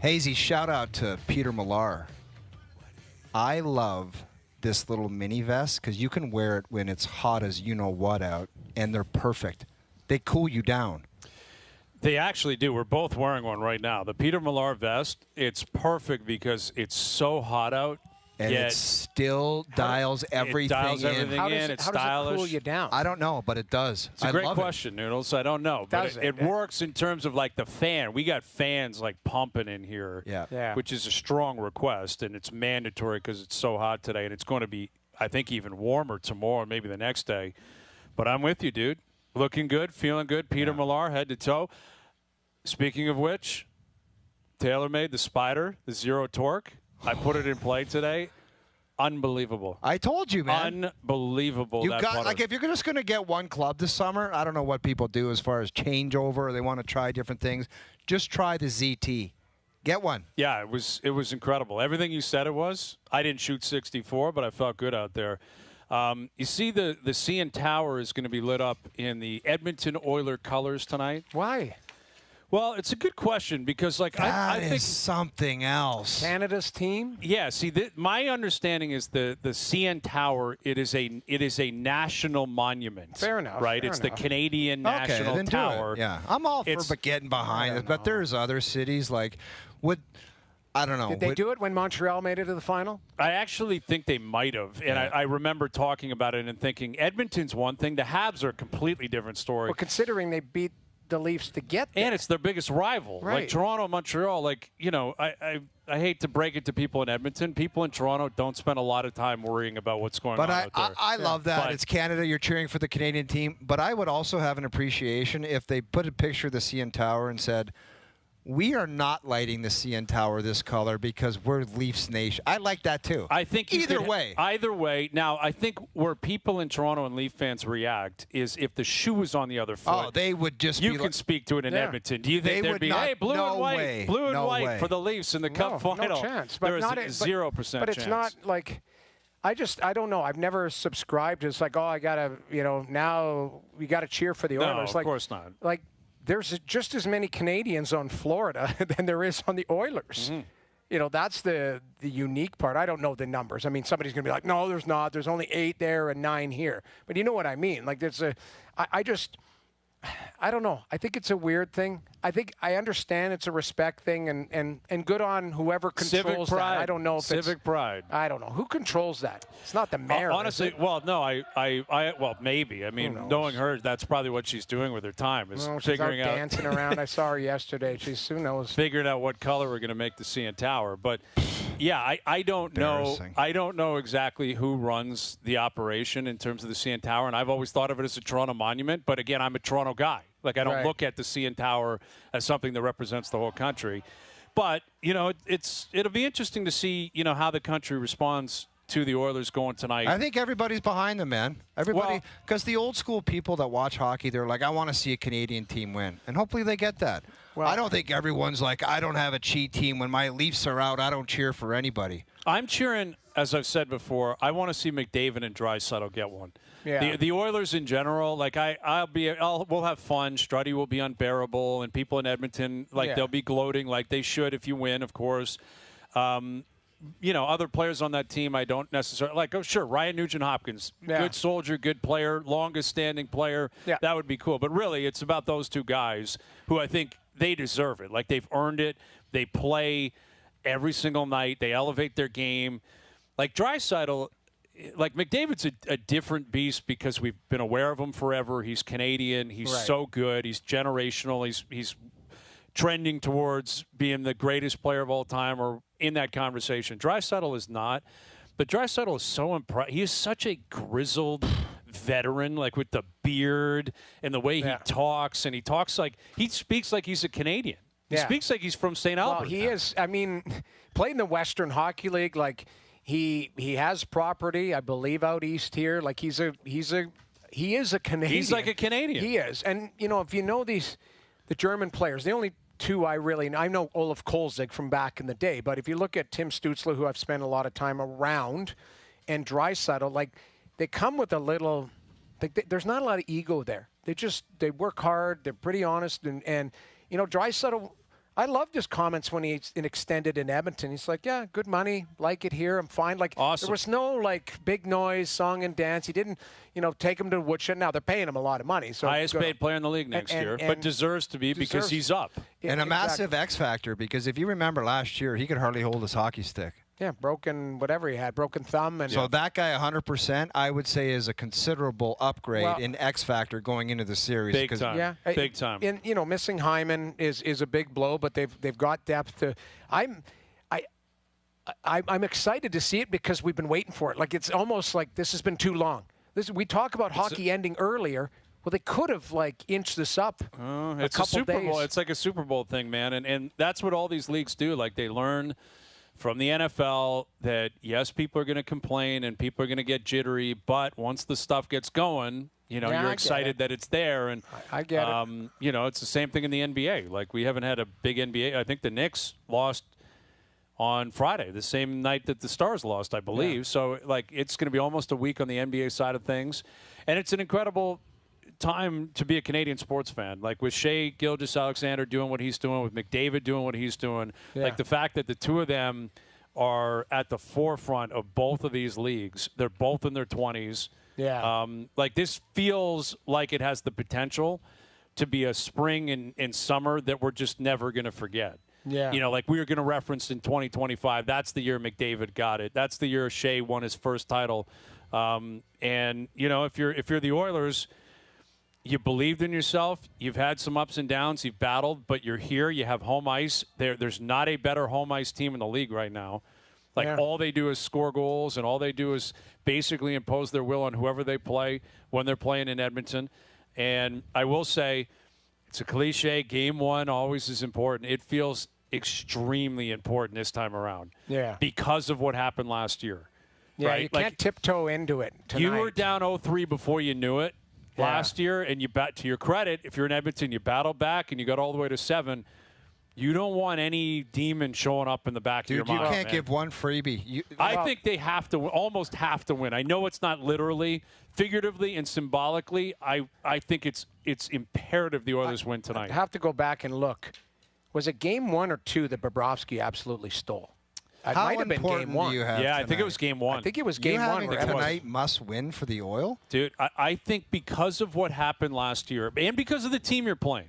Hazy, shout out to Peter Millar. I love this little mini vest because you can wear it when it's hot as you know what out, and they're perfect. They cool you down. They actually do. We're both wearing one right now. The Peter Millar vest, it's perfect because it's so hot out. And it still dials everything in. How does It's it stylish. cool you down? I don't know, but it does. It's a great question, Noodles. I don't know. But it works in terms of like the fan. We got fans like pumping in here, which is a strong request, and it's mandatory because it's so hot today, and it's going to be, I think, even warmer tomorrow, maybe the next day. But I'm with you, dude. Looking good, feeling good. Peter Millar, head to toe. Speaking of which, TaylorMade, the Spider, the Zero Torque. I put it in play today. Unbelievable. I told you, man. Unbelievable. Like, if you're just going to get one club this summer, I don't know what people do as far as changeover or they want to try different things. Just try the ZT. Get one. Yeah, it was incredible. Everything you said it was. I didn't shoot 64, but I felt good out there. You see the CN Tower is going to be lit up in the Edmonton Oilers colors tonight. Why? Well, it's a good question because, like, I think something else. Canada's team. Yeah. See, my understanding is the CN Tower. It is a national monument. Fair enough. Right. Fair it's enough. the Canadian national tower. Yeah, I'm all for getting behind it, but there's other cities like I don't know. Did they do it when Montreal made it to the final? I actually think they might have. And I remember talking about it and thinking Edmonton's one thing. The Habs are a completely different story. Well, considering they beat the Leafs to get there. And it's their biggest rival. Right. Like Toronto, Montreal, like, you know, I hate to break it to people in Edmonton. People in Toronto don't spend a lot of time worrying about what's going on out there. I love that. It's Canada. You're cheering for the Canadian team. But I would also have an appreciation if they put a picture of the CN Tower and said, we are not lighting the CN Tower this color because we're Leafs Nation. I like that, too. I think either way. Either way. Now, I think where people in Toronto and Leaf fans react is if the shoe was on the other foot. Oh, they would just You can speak to it in Edmonton. Do you think there'd be, hey, blue and white for the Leafs in the Cup Final? No chance. But there is 0% chance. But it's not like – I don't know. I've never subscribed. It's like, I got to, now we got to cheer for the Oilers. No, of course not. Like, there's just as many Canadians on Florida than there is on the Oilers. Mm-hmm. That's the unique part. I don't know the numbers. I mean, somebody's going to be like, no, there's not. There's only 8 there and 9 here. But you know what I mean? Like, I don't know. I think it's a weird thing. I think I understand it's a respect thing and good on whoever controls Civic pride. that. I don't know if Civic pride. I don't know. Who controls that? It's not the mayor. Honestly, well, no, well, maybe. I mean, knowing her, that's probably what she's doing with her time is figuring out. Dancing around. I saw her yesterday. She's who knows. Figuring out what color we're going to make the CN Tower. But, yeah, I don't know. I don't know exactly who runs the operation in terms of the CN Tower, and I've always thought of it as a Toronto monument. But, again, I'm a Toronto guy. Like, I don't look at the CN Tower as something that represents the whole country. But, it'll be interesting to see, how the country responds to the Oilers going tonight. I think everybody's behind them, man. Everybody, because the old school people that watch hockey, they're like, I want to see a Canadian team win. And hopefully they get that. Well, I don't think everyone's like, I don't have a cheat team. When my Leafs are out, I don't cheer for anybody. I'm cheering, as I've said before, I want to see McDavid and Draisaitl get one. Yeah. The Oilers in general, like we'll have fun. Struddy will be unbearable, and people in Edmonton, they'll be gloating like they should if you win, of course. Other players on that team I don't necessarily like. Oh, sure, Ryan Nugent-Hopkins, good soldier, good player, longest-standing player. Yeah. That would be cool. But really, it's about those two guys who I think they deserve it. Like, they've earned it. They play every single night. They elevate their game. Like, Draisaitl, like, McDavid's a different beast because we've been aware of him forever. He's Canadian. He's so good. He's generational. He's trending towards being the greatest player of all time or in that conversation. Draisaitl is not. But Draisaitl is so impressive. He is such a grizzled veteran, like with the beard and the way he talks. And he speaks like he's a Canadian. He speaks like he's from St. Albert. Well, he is. I mean, playing in the Western Hockey League, like, he has property, I believe, out east here. Like, he is a Canadian. He's like a Canadian. He is. And, if you know the German players, the only two I know Olaf Kolzig from back in the day, but if you look at Tim Stützle, who I've spent a lot of time around, and Draisaitl, like, they come with a little, there's not a lot of ego there. They work hard, they're pretty honest, and you know, Draisaitl, I loved his comments when he's extended in Edmonton. He's like, yeah, good money, like it here, I'm fine. Like, awesome. There was no, like, big noise, song and dance. He didn't, you know, take him to the woodshed. Now, they're paying him a lot of money. So highest paid player in the league next year, but deserves to be because he's up. And a massive X factor, because if you remember last year, he could hardly hold his hockey stick. Yeah, broken whatever he had, broken thumb. And so that guy, 100%, I would say is a considerable upgrade in X factor going into the series. Big time. Yeah, big time. And you know, missing Hyman is a big blow, but they've got depth. I'm excited to see it because we've been waiting for it. Like, it's almost like this has been too long. We talk about hockey ending earlier. Well, they could have, like, inched this up it's a Super Bowl. It's like a Super Bowl thing, man. And that's what all these leagues do. Like, they learn from the NFL that, yes, people are going to complain and people are going to get jittery, but once the stuff gets going, you know, you're excited that it's there. And I get it. You know, it's the same thing in the NBA. Like, we haven't had a big NBA. I think the Knicks lost on Friday, the same night that the Stars lost, I believe. Yeah. So, like, it's going to be almost a week on the NBA side of things. And it's an incredible time to be a Canadian sports fan. Like, with Shea Gilgeous-Alexander doing what he's doing, with McDavid doing what he's doing, like, the fact that the two of them are at the forefront of both of these leagues. They're both in their 20s. Yeah. Like, this feels like it has the potential to be a spring and summer that we're just never going to forget. Yeah. You know, like, we were going to reference in 2025, that's the year McDavid got it. That's the year Shea won his first title. And, you know, if you're the Oilers, you believed in yourself. You've had some ups and downs. You've battled, but you're here. You have home ice. There's not a better home ice team in the league right now. Like, all they do is score goals, and all they do is basically impose their will on whoever they play when they're playing in Edmonton. And I will say, it's a cliche, game one always is important. It feels extremely important this time around. Yeah. Because of what happened last year. Yeah, right? you can't tiptoe into it tonight. You were down 0-3 before you knew it. Last year, and to your credit, if you're in Edmonton, you battled back and you got all the way to 7. You don't want any demon showing up in the back of your mind. You can't give one freebie. I think they almost have to win. I know it's not literally, figuratively, and symbolically. I think it's imperative the Oilers win tonight. I have to go back and look. Was it game 1 or 2 that Bobrovsky absolutely stole? It might have been game 1. I think it was game 1. I think it was game 1. Tonight must win for the Oil? Dude, I think because of what happened last year and because of the team you're playing,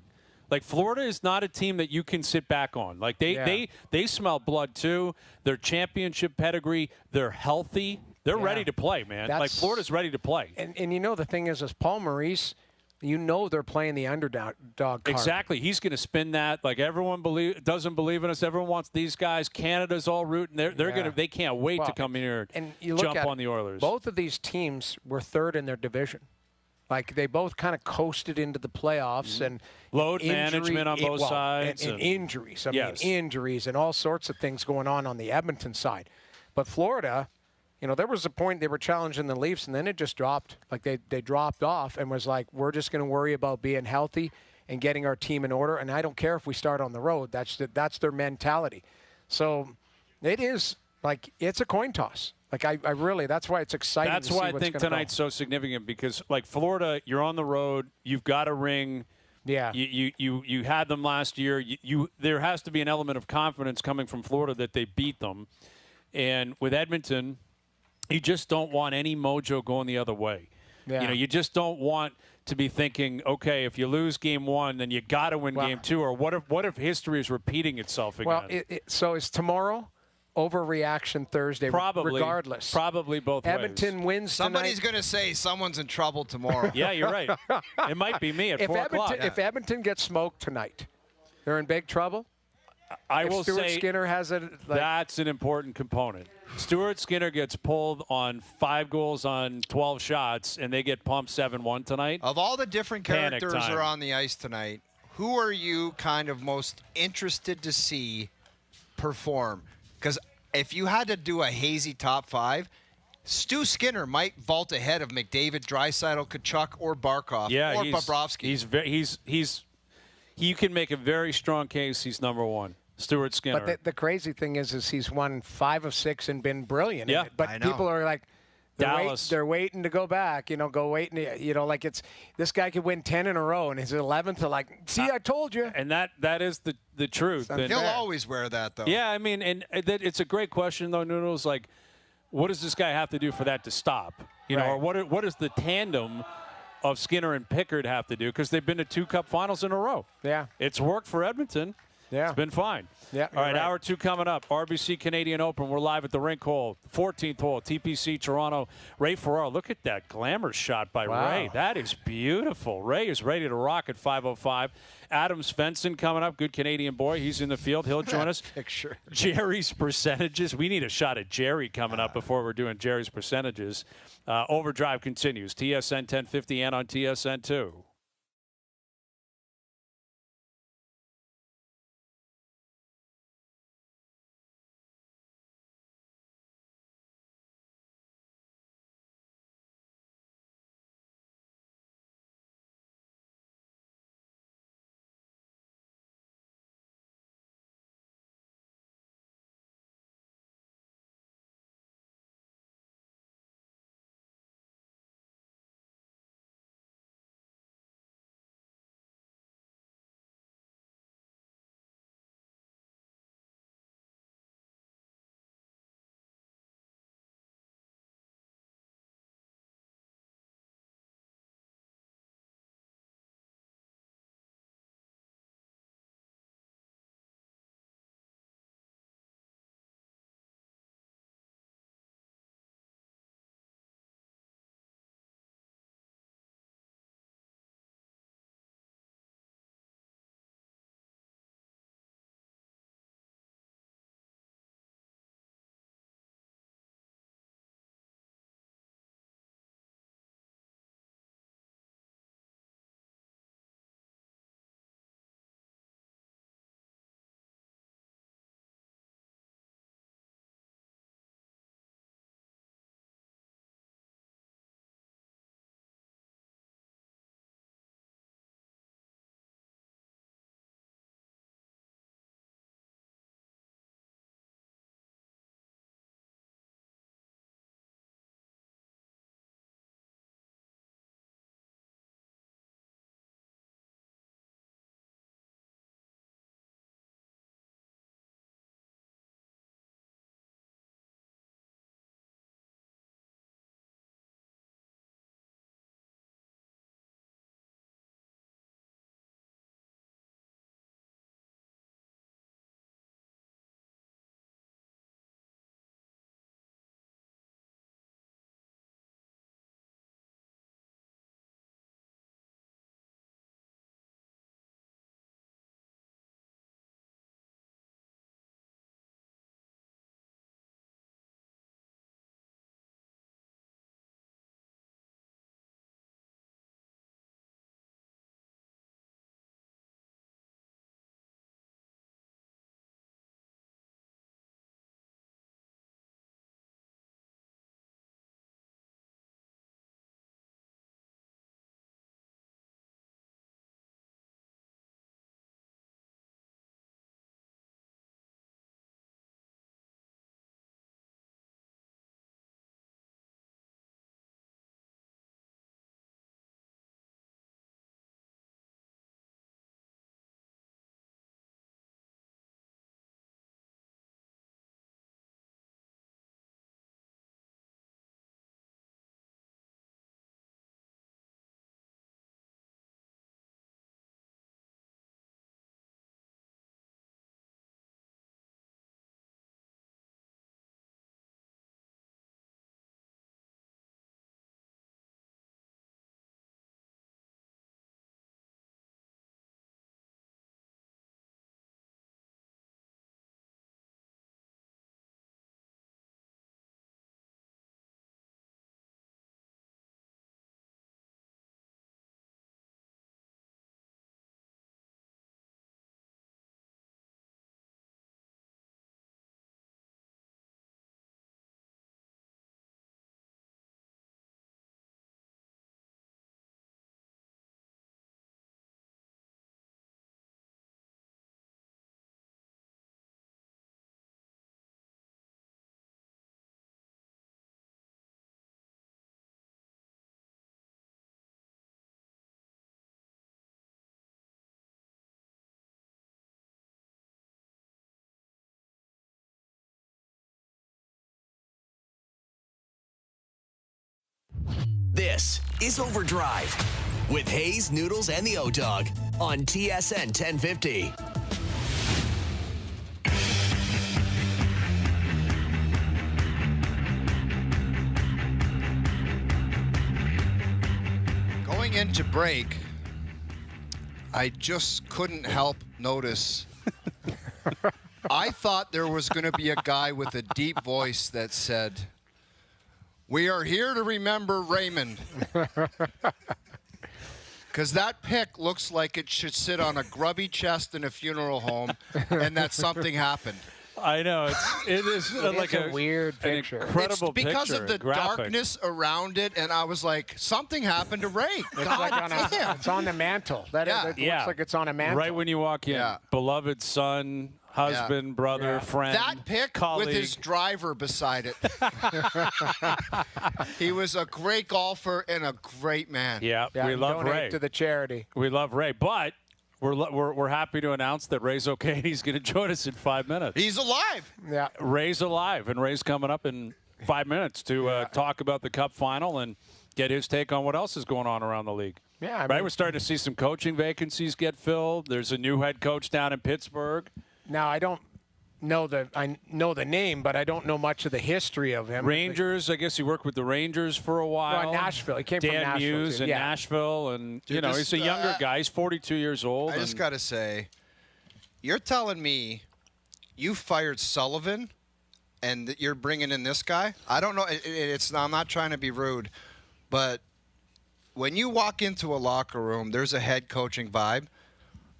like, Florida is not a team that you can sit back on. Like, they smell blood, too. They're championship pedigree. They're healthy. They're ready to play, man. Like, Florida's ready to play. And you know, the thing is Paul Maurice, you know they're playing the underdog card. Exactly. He's going to spin that. Like, everyone doesn't believe in us. Everyone wants these guys. Canada's all rooting. They can't wait to come in here and jump on the Oilers. Both of these teams were third in their division. Like, they both kind of coasted into the playoffs and load management on both sides and injuries. I mean, injuries and all sorts of things going on the Edmonton side. But Florida, you know, there was a point they were challenging the Leafs, and then it just dropped. Like, they dropped off and was like, we're just going to worry about being healthy and getting our team in order, and I don't care if we start on the road. That's their mentality. So it is, like, it's a coin toss. Like, I really, that's why it's exciting to see what's going to go. That's why I think tonight's so significant, because, like, Florida, you're on the road. You've got a ring. Yeah. You had them last year. There has to be an element of confidence coming from Florida that they beat them. And with Edmonton, you just don't want any mojo going the other way. Yeah. You know, you just don't want to be thinking, okay, if you lose game 1, then you got to win game 2. Or what if history is repeating itself again? Well, so is tomorrow overreaction Thursday? Probably. Regardless. Probably both Edmonton ways. wins tonight. Somebody's going to say someone's in trouble tomorrow. Yeah, you're right. It might be me at 4 o'clock. If Edmonton gets smoked tonight, they're in big trouble? I will Stuart say Skinner has it. Like, that's an important component. Stuart Skinner gets pulled on 5 goals on 12 shots, and they get pumped 7-1 tonight. Of all the different characters are on the ice tonight, who are you kind of most interested to see perform? Because if you had to do a hazy top 5, Stu Skinner might vault ahead of McDavid, Draisaitl, Tkachuk, or Barkov, or Bobrovsky. you can make a very strong case he's number one. Stuart Skinner. But the crazy thing is he's won 5 of 6 and been brilliant. Yeah, in it. But people are like, they're waiting to go back. Like this guy could win 10 in a row, and his 11th. Like, see, I told you. And that is the truth. And he'll always wear that, though. Yeah, I mean, and it's a great question, though, Noodles. Like, what does this guy have to do for that to stop? Or what does the tandem of Skinner and Pickard have to do? Because they've been to 2 Cup Finals in a row. Yeah. It's worked for Edmonton. Yeah. It's been fine. Yeah. All right, hour 2 coming up. RBC Canadian Open. We're live at the rink hole. 14th hole. TPC Toronto. Ray Ferraro. Look at that glamour shot by Ray. That is beautiful. Ray is ready to rock at 5:05. Adam Svensson coming up. Good Canadian boy. He's in the field. He'll join us. Picture. Jerry's percentages. We need a shot at Jerry coming up before we're doing Jerry's percentages. Overdrive continues. TSN 1050 and on TSN 2. This is OverDrive with Hayes, Noodles, and the O-Dog on TSN 1050. Going into break, I just couldn't help notice. I thought there was going to be a guy with a deep voice that said, "We are here to remember Raymond." Because that pick looks like it should sit on a grubby chest in a funeral home, and that something happened. I know. It is like a weird picture. Incredible it's because picture, of the graphic. darkness around it, and I was like, something happened to Ray. God damn. It's on the mantle. It looks like it's on a mantle. Right when you walk in. Yeah. Beloved son, husband, brother, friend, that pick colleague. with his driver beside it. He was a great golfer and a great man. Yeah, we love donate Ray. to the charity. We love Ray, but we're happy to announce that Ray's okay. He's going to join us in 5 minutes. He's alive. Yeah, Ray's alive, and Ray's coming up in 5 minutes to talk about the Cup Final and get his take on what else is going on around the league. Yeah, we're starting to see some coaching vacancies get filled. There's a new head coach down in Pittsburgh. Now, I know the name, but I don't know much of the history of him. Rangers, I guess he worked with the Rangers for a while. Well, Nashville. He came from Dan Nashville. Muse in Nashville, and Dude, he's a younger guy. He's 42 years old. I just got to say, you're telling me you fired Sullivan and that you're bringing in this guy? I don't know. I'm not trying to be rude, but when you walk into a locker room, there's a head coaching vibe.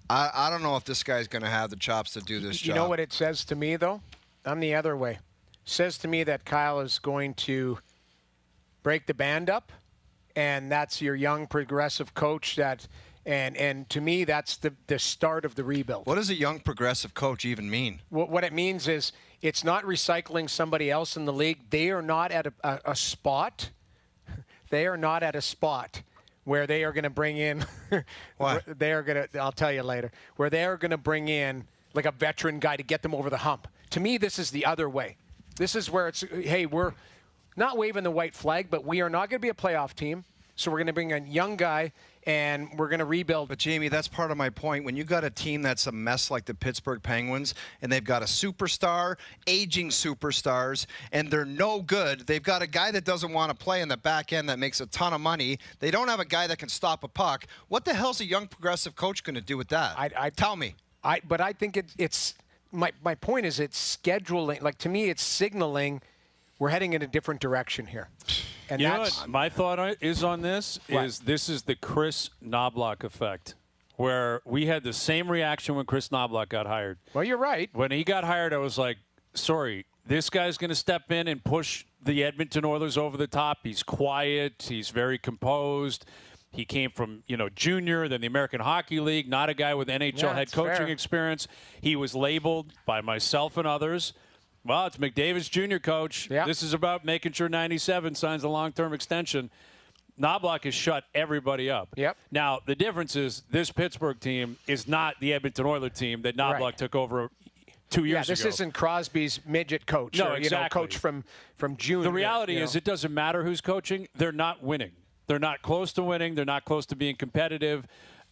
I don't know if this guy's going to have the chops to do this job. You know what it says to me, though? I'm the other way. It says to me that Kyle is going to break the band up, and that's your young, progressive coach. And to me, that's the start of the rebuild. What does a young, progressive coach even mean? What it means is it's not recycling somebody else in the league. They are not at a spot. They are not at a spot where they are going to bring in I'll tell you later, where they are going to bring in like a veteran guy to get them over the hump. To me, this is the other way. This is where it's, hey, we're not waving the white flag, but we are not going to be a playoff team. So we're going to bring a young guy, and we're going to rebuild. But, Jamie, that's part of my point. When you got a team that's a mess like the Pittsburgh Penguins, and they've got a superstar, aging superstars, and they're no good. They've got a guy that doesn't want to play in the back end that makes a ton of money. They don't have a guy that can stop a puck. What the hell's a young progressive coach going to do with that? Tell me. But I think it's my point is it's scheduling. Like, to me, it's signaling we're heading in a different direction here. And you know what my thought is on this? This is the Chris Knobloch effect, where we had the same reaction when Chris Knobloch got hired. Well, you're right. When he got hired, I was like, sorry, this guy's going to step in and push the Edmonton Oilers over the top. He's quiet. He's very composed. He came from, junior, then the American Hockey League, not a guy with NHL head coaching experience. He was labeled by myself and others, well, it's McDavid's junior coach. Yep. This is about making sure 97 signs a long-term extension. Knobloch has shut everybody up. Yep. Now, the difference is this Pittsburgh team is not the Edmonton Oilers team that Knobloch took over 2 years ago. Yeah, this isn't Crosby's midget coach. No, or, exactly. Coach from June. The reality is it doesn't matter who's coaching. They're not winning. They're not close to winning. They're not close to being competitive.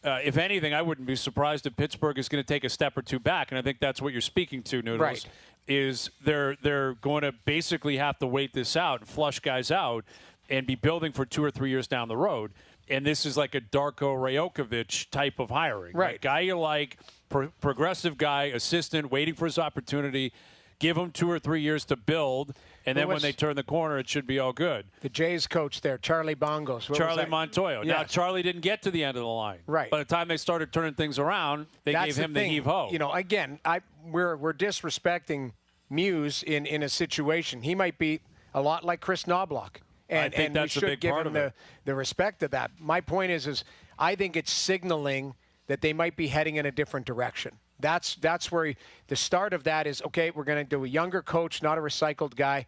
If anything, I wouldn't be surprised if Pittsburgh is going to take a step or two back, and I think that's what you're speaking to, Noodles. Right. Is they're going to basically have to wait this out and flush guys out and be building for 2 or 3 years down the road. And this is like a Darko Rajokovic type of hiring. Right. Guy you like, progressive guy, assistant, waiting for his opportunity. Give him 2 or 3 years to build, and then when they turn the corner, it should be all good. The Jays coach there, Charlie Bongos. Charlie Montoyo. Yes. Now, Charlie didn't get to the end of the line. Right. By the time they started turning things around, they gave him the heave-ho. Again, we're disrespecting Muse in a situation. He might be a lot like Chris Knobloch. I think that's we should a big give part him of it. the respect of that. My point is I think it's signaling that they might be heading in a different direction. That's where the start of that is, okay, we're going to do a younger coach, not a recycled guy.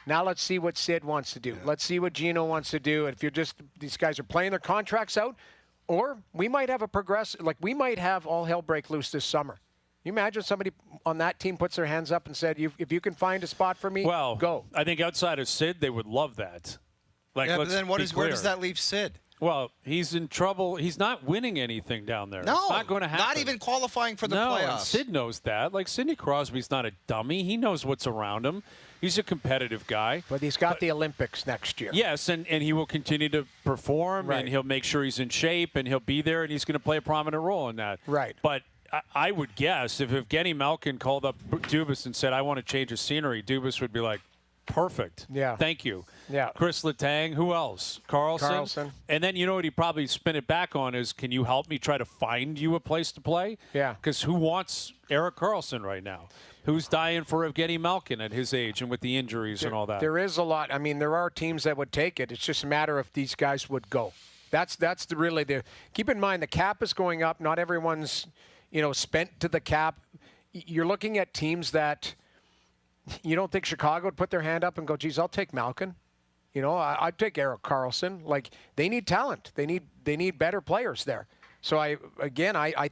Now let's see what Sid wants to do. Yeah. Let's see what Gino wants to do. And if these guys are playing their contracts out, or we might have we might have all hell break loose this summer. Can you imagine somebody on that team puts their hands up and said, if you can find a spot for me, go. I think outside of Sid, they would love that. Like, but then where does that leave Sid? Well, he's in trouble. He's not winning anything down there. No, it's not going to happen. Not even qualifying for the playoffs. No, and Sid knows that. Like, Sidney Crosby's not a dummy. He knows what's around him. He's a competitive guy. But he's got the Olympics next year. Yes, and he will continue to perform, and he'll make sure he's in shape, and he'll be there, and he's going to play a prominent role in that. Right. But I would guess if Evgeny Malkin called up Dubas and said, I want to change the scenery, Dubas would be like, perfect. Yeah. Thank you. Yeah. Chris Letang. Who else? Carlson. And then you know what he'd probably spin it back on is, can you help me try to find you a place to play? Yeah. Because who wants Erik Karlsson right now? Who's dying for Evgeny Malkin at his age and with the injuries and all that? There is a lot. I mean, there are teams that would take it. It's just a matter of these guys would go. That's really the. Keep in mind the cap is going up. Not everyone's, spent to the cap. You're looking at teams that. You don't think Chicago would put their hand up and go, geez, I'll take Malkin? I'd take Erik Karlsson. Like, they need talent. They need better players there. So, I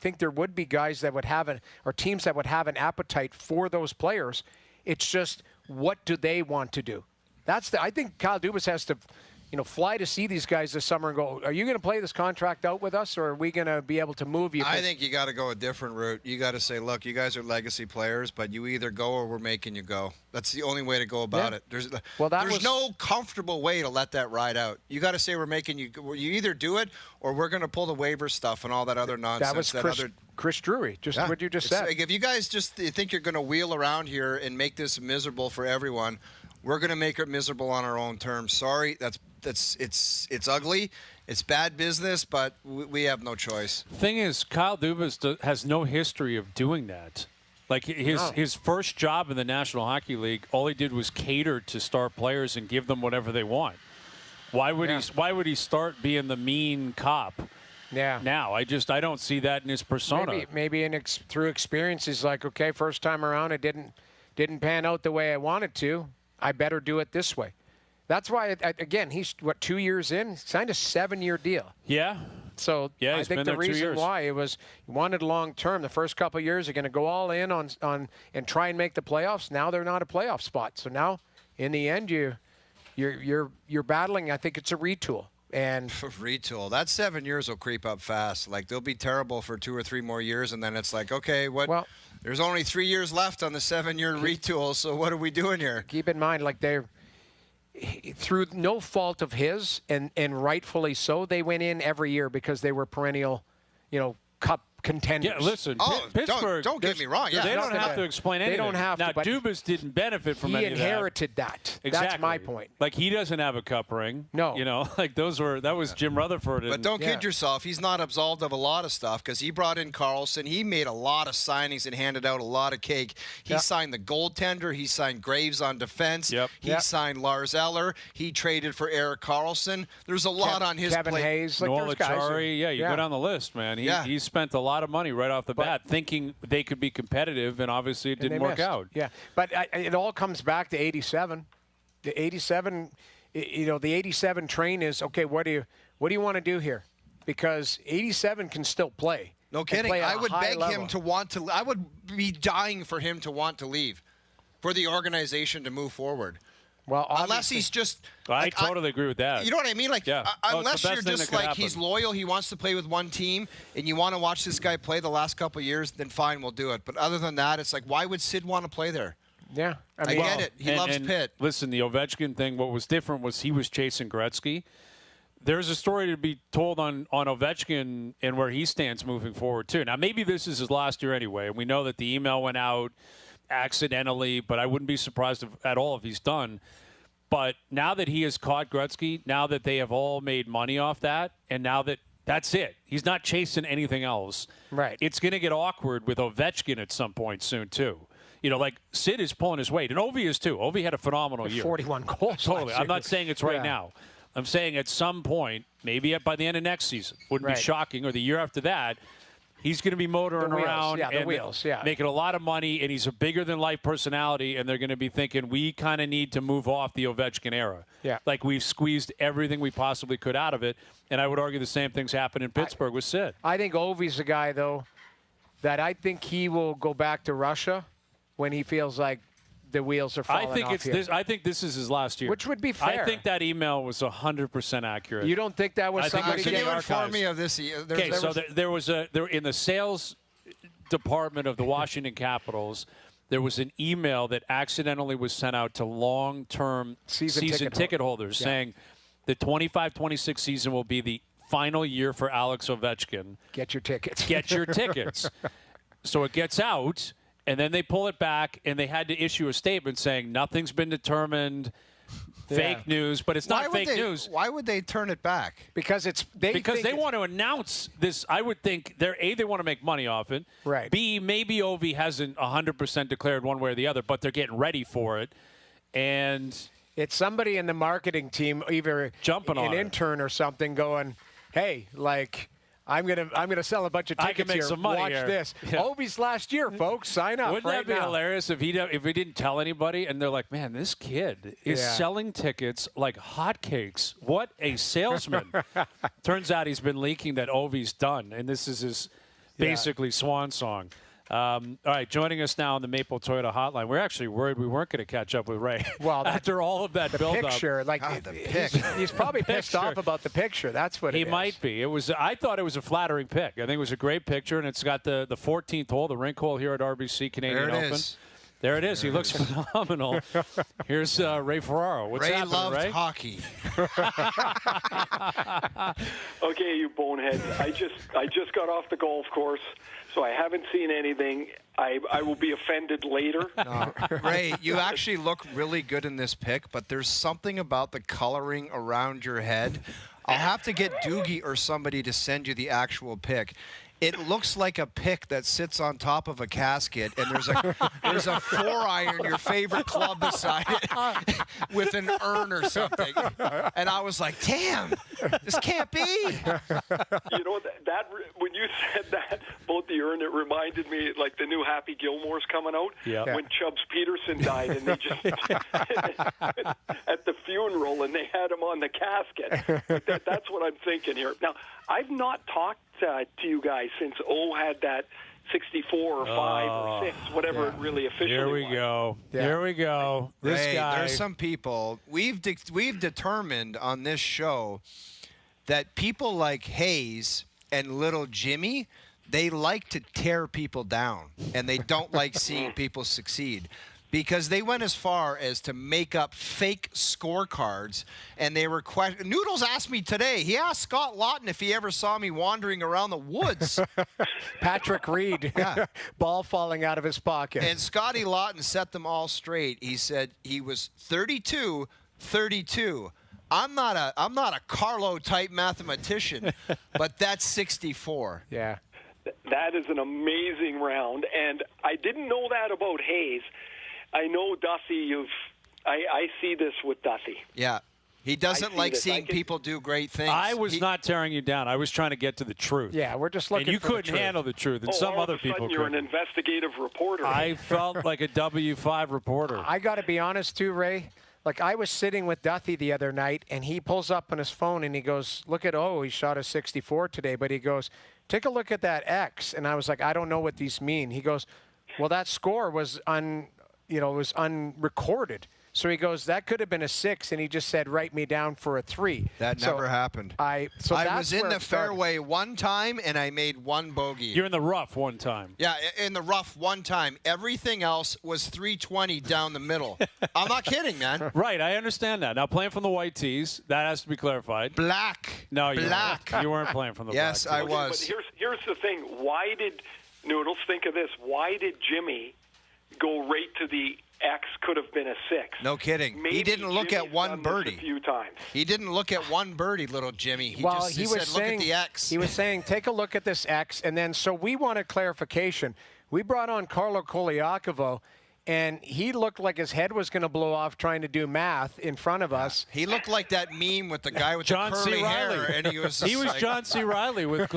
think there would be guys that would have or teams that would have an appetite for those players. It's just, what do they want to do? I think Kyle Dubas has to, fly to see these guys this summer and go, are you going to play this contract out with us, or are we going to be able to move you? I think you got to go a different route. You got to say, look, you guys are legacy players, but you either go or we're making you go. That's the only way to go about it. There's no comfortable way to let that ride out. You got to say we're making you. You either do it or we're going to pull the waiver stuff and all that other nonsense. That was Chris Drury, what you just said. Like, if you guys just think you're going to wheel around here and make this miserable for everyone, we're going to make it miserable on our own terms. Sorry, it's ugly. It's bad business, but we have no choice. Thing is, Kyle Dubas has no history of doing that. Like, his first job in the National Hockey League, all he did was cater to star players and give them whatever they want. Why would he start being the mean cop? Yeah. Now, I don't see that in his persona. Maybe through experience, he's like, okay, first time around, it didn't pan out the way I wanted to. I better do it this way. That's why, again, he's, 2 years in? Signed a 7-year deal. Yeah. So I think the reason why it was he wanted long term. The first couple of years, they're going to go all in on and try and make the playoffs. Now they're not a playoff spot. So now, in the end, you're battling. I think it's a retool. And retool. That 7 years will creep up fast. Like, they'll be terrible for 2 or 3 more years, and then it's like, okay, what? Well, there's only 3 years left on the 7-year retool. So what are we doing here? Keep in mind, like, they're through no fault of his, and rightfully so, they went in every year because they were perennial, cup contenders. Yeah, listen, Pittsburgh. Don't get me wrong. Yeah, they don't have to explain anything. They don't have now, to. Now, Dubas didn't benefit from any of that. He inherited that. Exactly. That's my point. Like, he doesn't have a cup ring. No. That was Jim Rutherford. But don't kid yourself. He's not absolved of a lot of stuff because he brought in Karlsson. He made a lot of signings and handed out a lot of cake. He signed the goaltender. He signed Graves on defense. Yep. He signed Lars Eller. He traded for Erik Karlsson. There's a lot on his Kevin plate. Hayes. Nola Chari. Yeah, you go down the list, man. He spent a lot of money right off the bat thinking they could be competitive, and obviously it didn't work out. Yeah, but it all comes back to 87. The 87, the 87 train is, okay, what do you want to do here? Because 87 can still play. No kidding. I would beg him to want to. I would be dying for him to want to leave, for the organization to move forward. Well, unless he's just. I totally agree with that. You know what I mean? Like, unless you're just like happen. He's loyal, he wants to play with one team, and you want to watch this guy play the last couple of years, then fine, we'll do it. But other than that, it's like, why would Sid want to play there? Yeah, I get it. He loves Pitt. Listen, the Ovechkin thing. What was different was he was chasing Gretzky. There's a story to be told on Ovechkin and where he stands moving forward too. Now, maybe this is his last year anyway, and we know that the email went out accidentally, but I wouldn't be surprised at all if he's done. But now that he has caught Gretzky, now that they have all made money off that, and now that's it. He's not chasing anything else. Right. It's going to get awkward with Ovechkin at some point soon, too. Like Sid is pulling his weight, and Ovi is, too. Ovi had a phenomenal year. 41 goals. Totally. I'm not saying it's right now. I'm saying at some point, maybe by the end of next season, wouldn't be shocking, or the year after that, he's going to be motoring around and making a lot of money, and he's a bigger-than-life personality, and they're going to be thinking, we kind of need to move off the Ovechkin era. Yeah. Like, we've squeezed everything we possibly could out of it, and I would argue the same things happened in Pittsburgh with Sid. I think Ovi's a guy, though, that I think he will go back to Russia when he feels like the wheels are falling off here. I think this is his last year. Which would be fair. I think that email was 100% accurate. You don't think that was somebody Can you getting inform me of this? Okay, so there was in the sales department of the Washington Capitals, there was an email that accidentally was sent out to long-term season ticket holders saying the 25-26 season will be the final year for Alex Ovechkin. Get your tickets. Get your tickets. So it gets out, and then they pull it back, and they had to issue a statement saying nothing's been determined, fake news, but it's not fake news. Why would they turn it back? Because they want to announce this. I would think they want to make money off it. Right. B, maybe Ovi hasn't 100% declared one way or the other, but they're getting ready for it. And it's somebody in the marketing team, either jumping on an intern or something, going, "Hey, like, I'm gonna sell a bunch of tickets I can make here. some money Watch here." this. Yeah. Ovi's last year, folks. Sign up. Wouldn't that be hilarious if he didn't tell anybody and they're like, "Man, this kid is selling tickets like hotcakes. What a salesman!" Turns out he's been leaking that Ovi's done, and this is his basically swan song. All right, joining us now on the Maple Toyota Hotline. We're actually worried we weren't going to catch up with Ray. Well, after all of that build-up. Picture, like he's probably pissed off about the picture. That's what he might be. I thought it was a flattering pic. I think it was a great picture, and it's got the 14th hole, the rink hole here at RBC Canadian Open. There it is. He looks phenomenal. Here's Ray Ferraro. What's happening, loved Ray? hockey. Okay, you boneheads. I just got off the golf course, so I haven't seen anything. I will be offended later. No. Ray, you actually look really good in this pic, but there's something about the coloring around your head. I'll have to get Doogie or somebody to send you the actual pic. It looks like a pick that sits on top of a casket, and there's a 4-iron, your favorite club beside it, with an urn or something. And I was like, damn, this can't be. You know, that when you said that about the urn, it reminded me like the new Happy Gilmore's coming out. Yep. When Chubbs Peterson died, and they just at the funeral, and they had him on the casket. That's what I'm thinking here. Now, I've not talked to you guys since O had that 64 or 5 or 6, whatever it really officially Here we was. go. Here we go. This Ray, guy. there's some people, we've determined on this show that people like Hayes and little Jimmy, they like to tear people down, and they don't like seeing people succeed. Because they went as far as to make up fake scorecards, and they were Noodles asked me today. He asked Scott Lawton if he ever saw me wandering around the woods. Patrick Reed, ball falling out of his pocket. And Scotty Lawton set them all straight. He said he was 32. I'm not a Carlo type mathematician, but that's 64. Yeah. That is an amazing round, and I didn't know that about Hayes. I know Duffy. I see this with Duffy. Yeah, he doesn't like seeing people do great things. I was not tearing you down. I was trying to get to the truth. Yeah, we're just looking. And you for couldn't handle the truth, and some all other of a sudden people you're couldn't. an investigative reporter. I felt like a W5 reporter. I got to be honest too, Ray. Like, I was sitting with Duffy the other night, and he pulls up on his phone, and he goes, look at, he shot a 64 today. But he goes, take a look at that X. And I was like, I don't know what these mean. He goes, well, that score was was unrecorded. So he goes, that could have been a 6, and he just said, write me down for a 3. That never happened. I was in the fairway one time, and I made one bogey. You're in the rough one time. Yeah, in the rough one time. Everything else was 320 down the middle. I'm not kidding, man. Right, I understand that. Now, playing from the white tees, that has to be clarified. Black. No, Black. You weren't playing from the yes, black tees. I was. But here's the thing. Why did Noodles think of this? Why did Jimmy go right to the X could have been a 6? No kidding. Maybe he didn't look Jimmy's at one done birdie. this a few times. He didn't look at one birdie, little Jimmy. He was said, saying, look at the X. He was saying, take a look at this X. And then, so we wanted clarification. We brought on Carlo Koliakovo, and he looked like his head was going to blow off trying to do math in front of us. He looked like that meme with the guy with John the C. curly hair, Reilly. and he was like, John C. Reilly with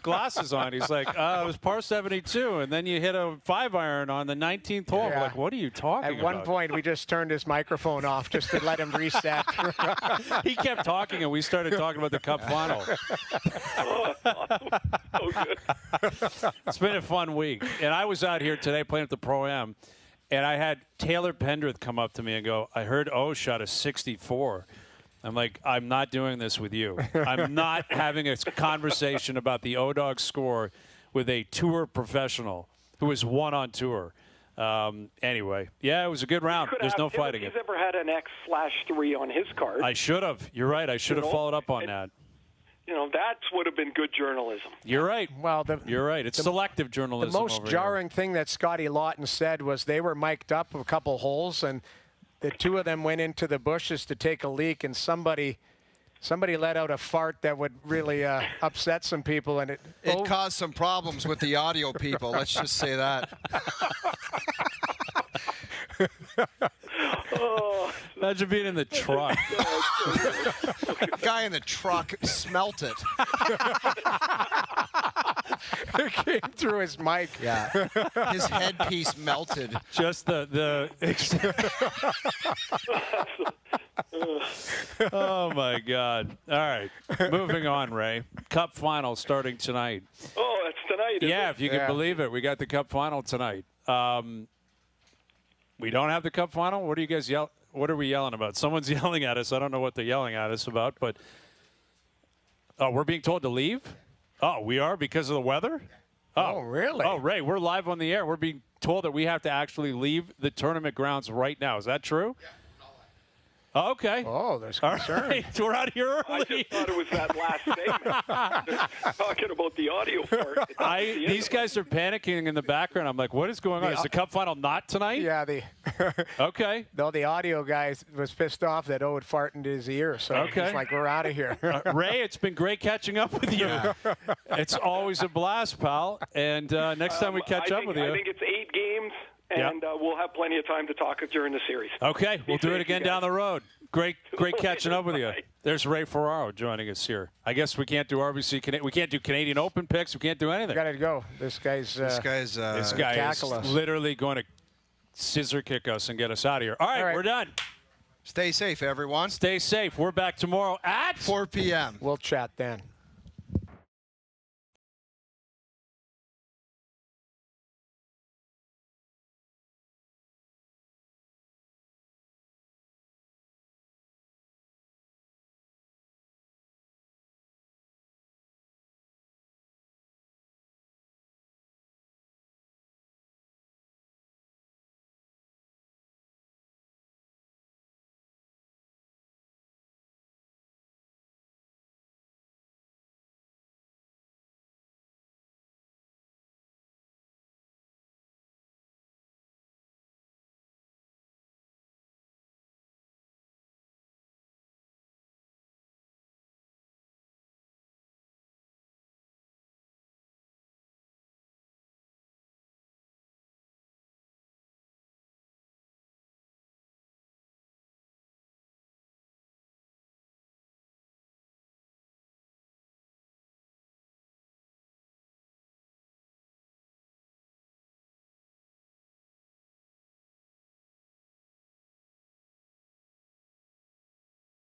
glasses on. He's like, it was par 72, and then you hit a 5-iron on the 19th hole. Yeah. We're like, what are you talking At about? one point, we just turned his microphone off just to let him reset. He kept talking, and we started talking about the Cup Final. Oh, good. It's been a fun week. And I was out here today playing at the Pro-Am, And I had Taylor Pendrith come up to me and go, I heard O shot a 64. I'm like, I'm not doing this with you. I'm not having a conversation about the O-Dog score with a tour professional who has won on tour. Anyway, yeah, it was a good round. There's no fighting it. He's ever had an X/3 on his card. I should have. You're right. I should have followed up on that. That would have been good journalism. You're right. Well, you're right. It's selective journalism. The most jarring thing that Scotty Lawton said was they were mic'd up a couple holes, and the two of them went into the bushes to take a leak, and somebody let out a fart that would really upset some people, and it caused some problems with the audio people. Let's just say that. Imagine being in the truck. Guy in the truck smelt it. It came through his mic. Yeah. His headpiece melted. Just the Oh, my God. All right. Moving on, Ray. Cup final starting tonight. Oh, it's tonight, Yeah, if you can believe it. We got the Cup final tonight. We don't have the Cup final? What are you guys What are we yelling about? Someone's yelling at us. I don't know what they're yelling at us about, but we're being told to leave? Oh, we are because of the weather? Oh, really? Oh, Ray, we're live on the air. We're being told that we have to actually leave the tournament grounds right now. Is that true? Yeah. Oh, okay. Oh, there's concern. All right. We're out here early. I just thought it was that last statement. Talking about the audio part. These guys are panicking in the background. I'm like, what is going on? Is the Cup final not tonight? Yeah. Okay. No, the audio guy was pissed off that O would fart into his ear. So he's like, we're out of here. Ray, it's been great catching up with you. Yeah. It's always a blast, pal. And next time we catch up with you. I think it's 8 games. And we'll have plenty of time to talk during the series. Okay, we'll do it again down the road. Great catching up with you. There's Ray Ferraro joining us here. I guess we can't do RBC. We can't do Canadian Open picks. We can't do anything. Got to go. This guy is literally going to scissor kick us and get us out of here. All right, we're done. Stay safe, everyone. Stay safe. We're back tomorrow at 4 p.m. We'll chat then.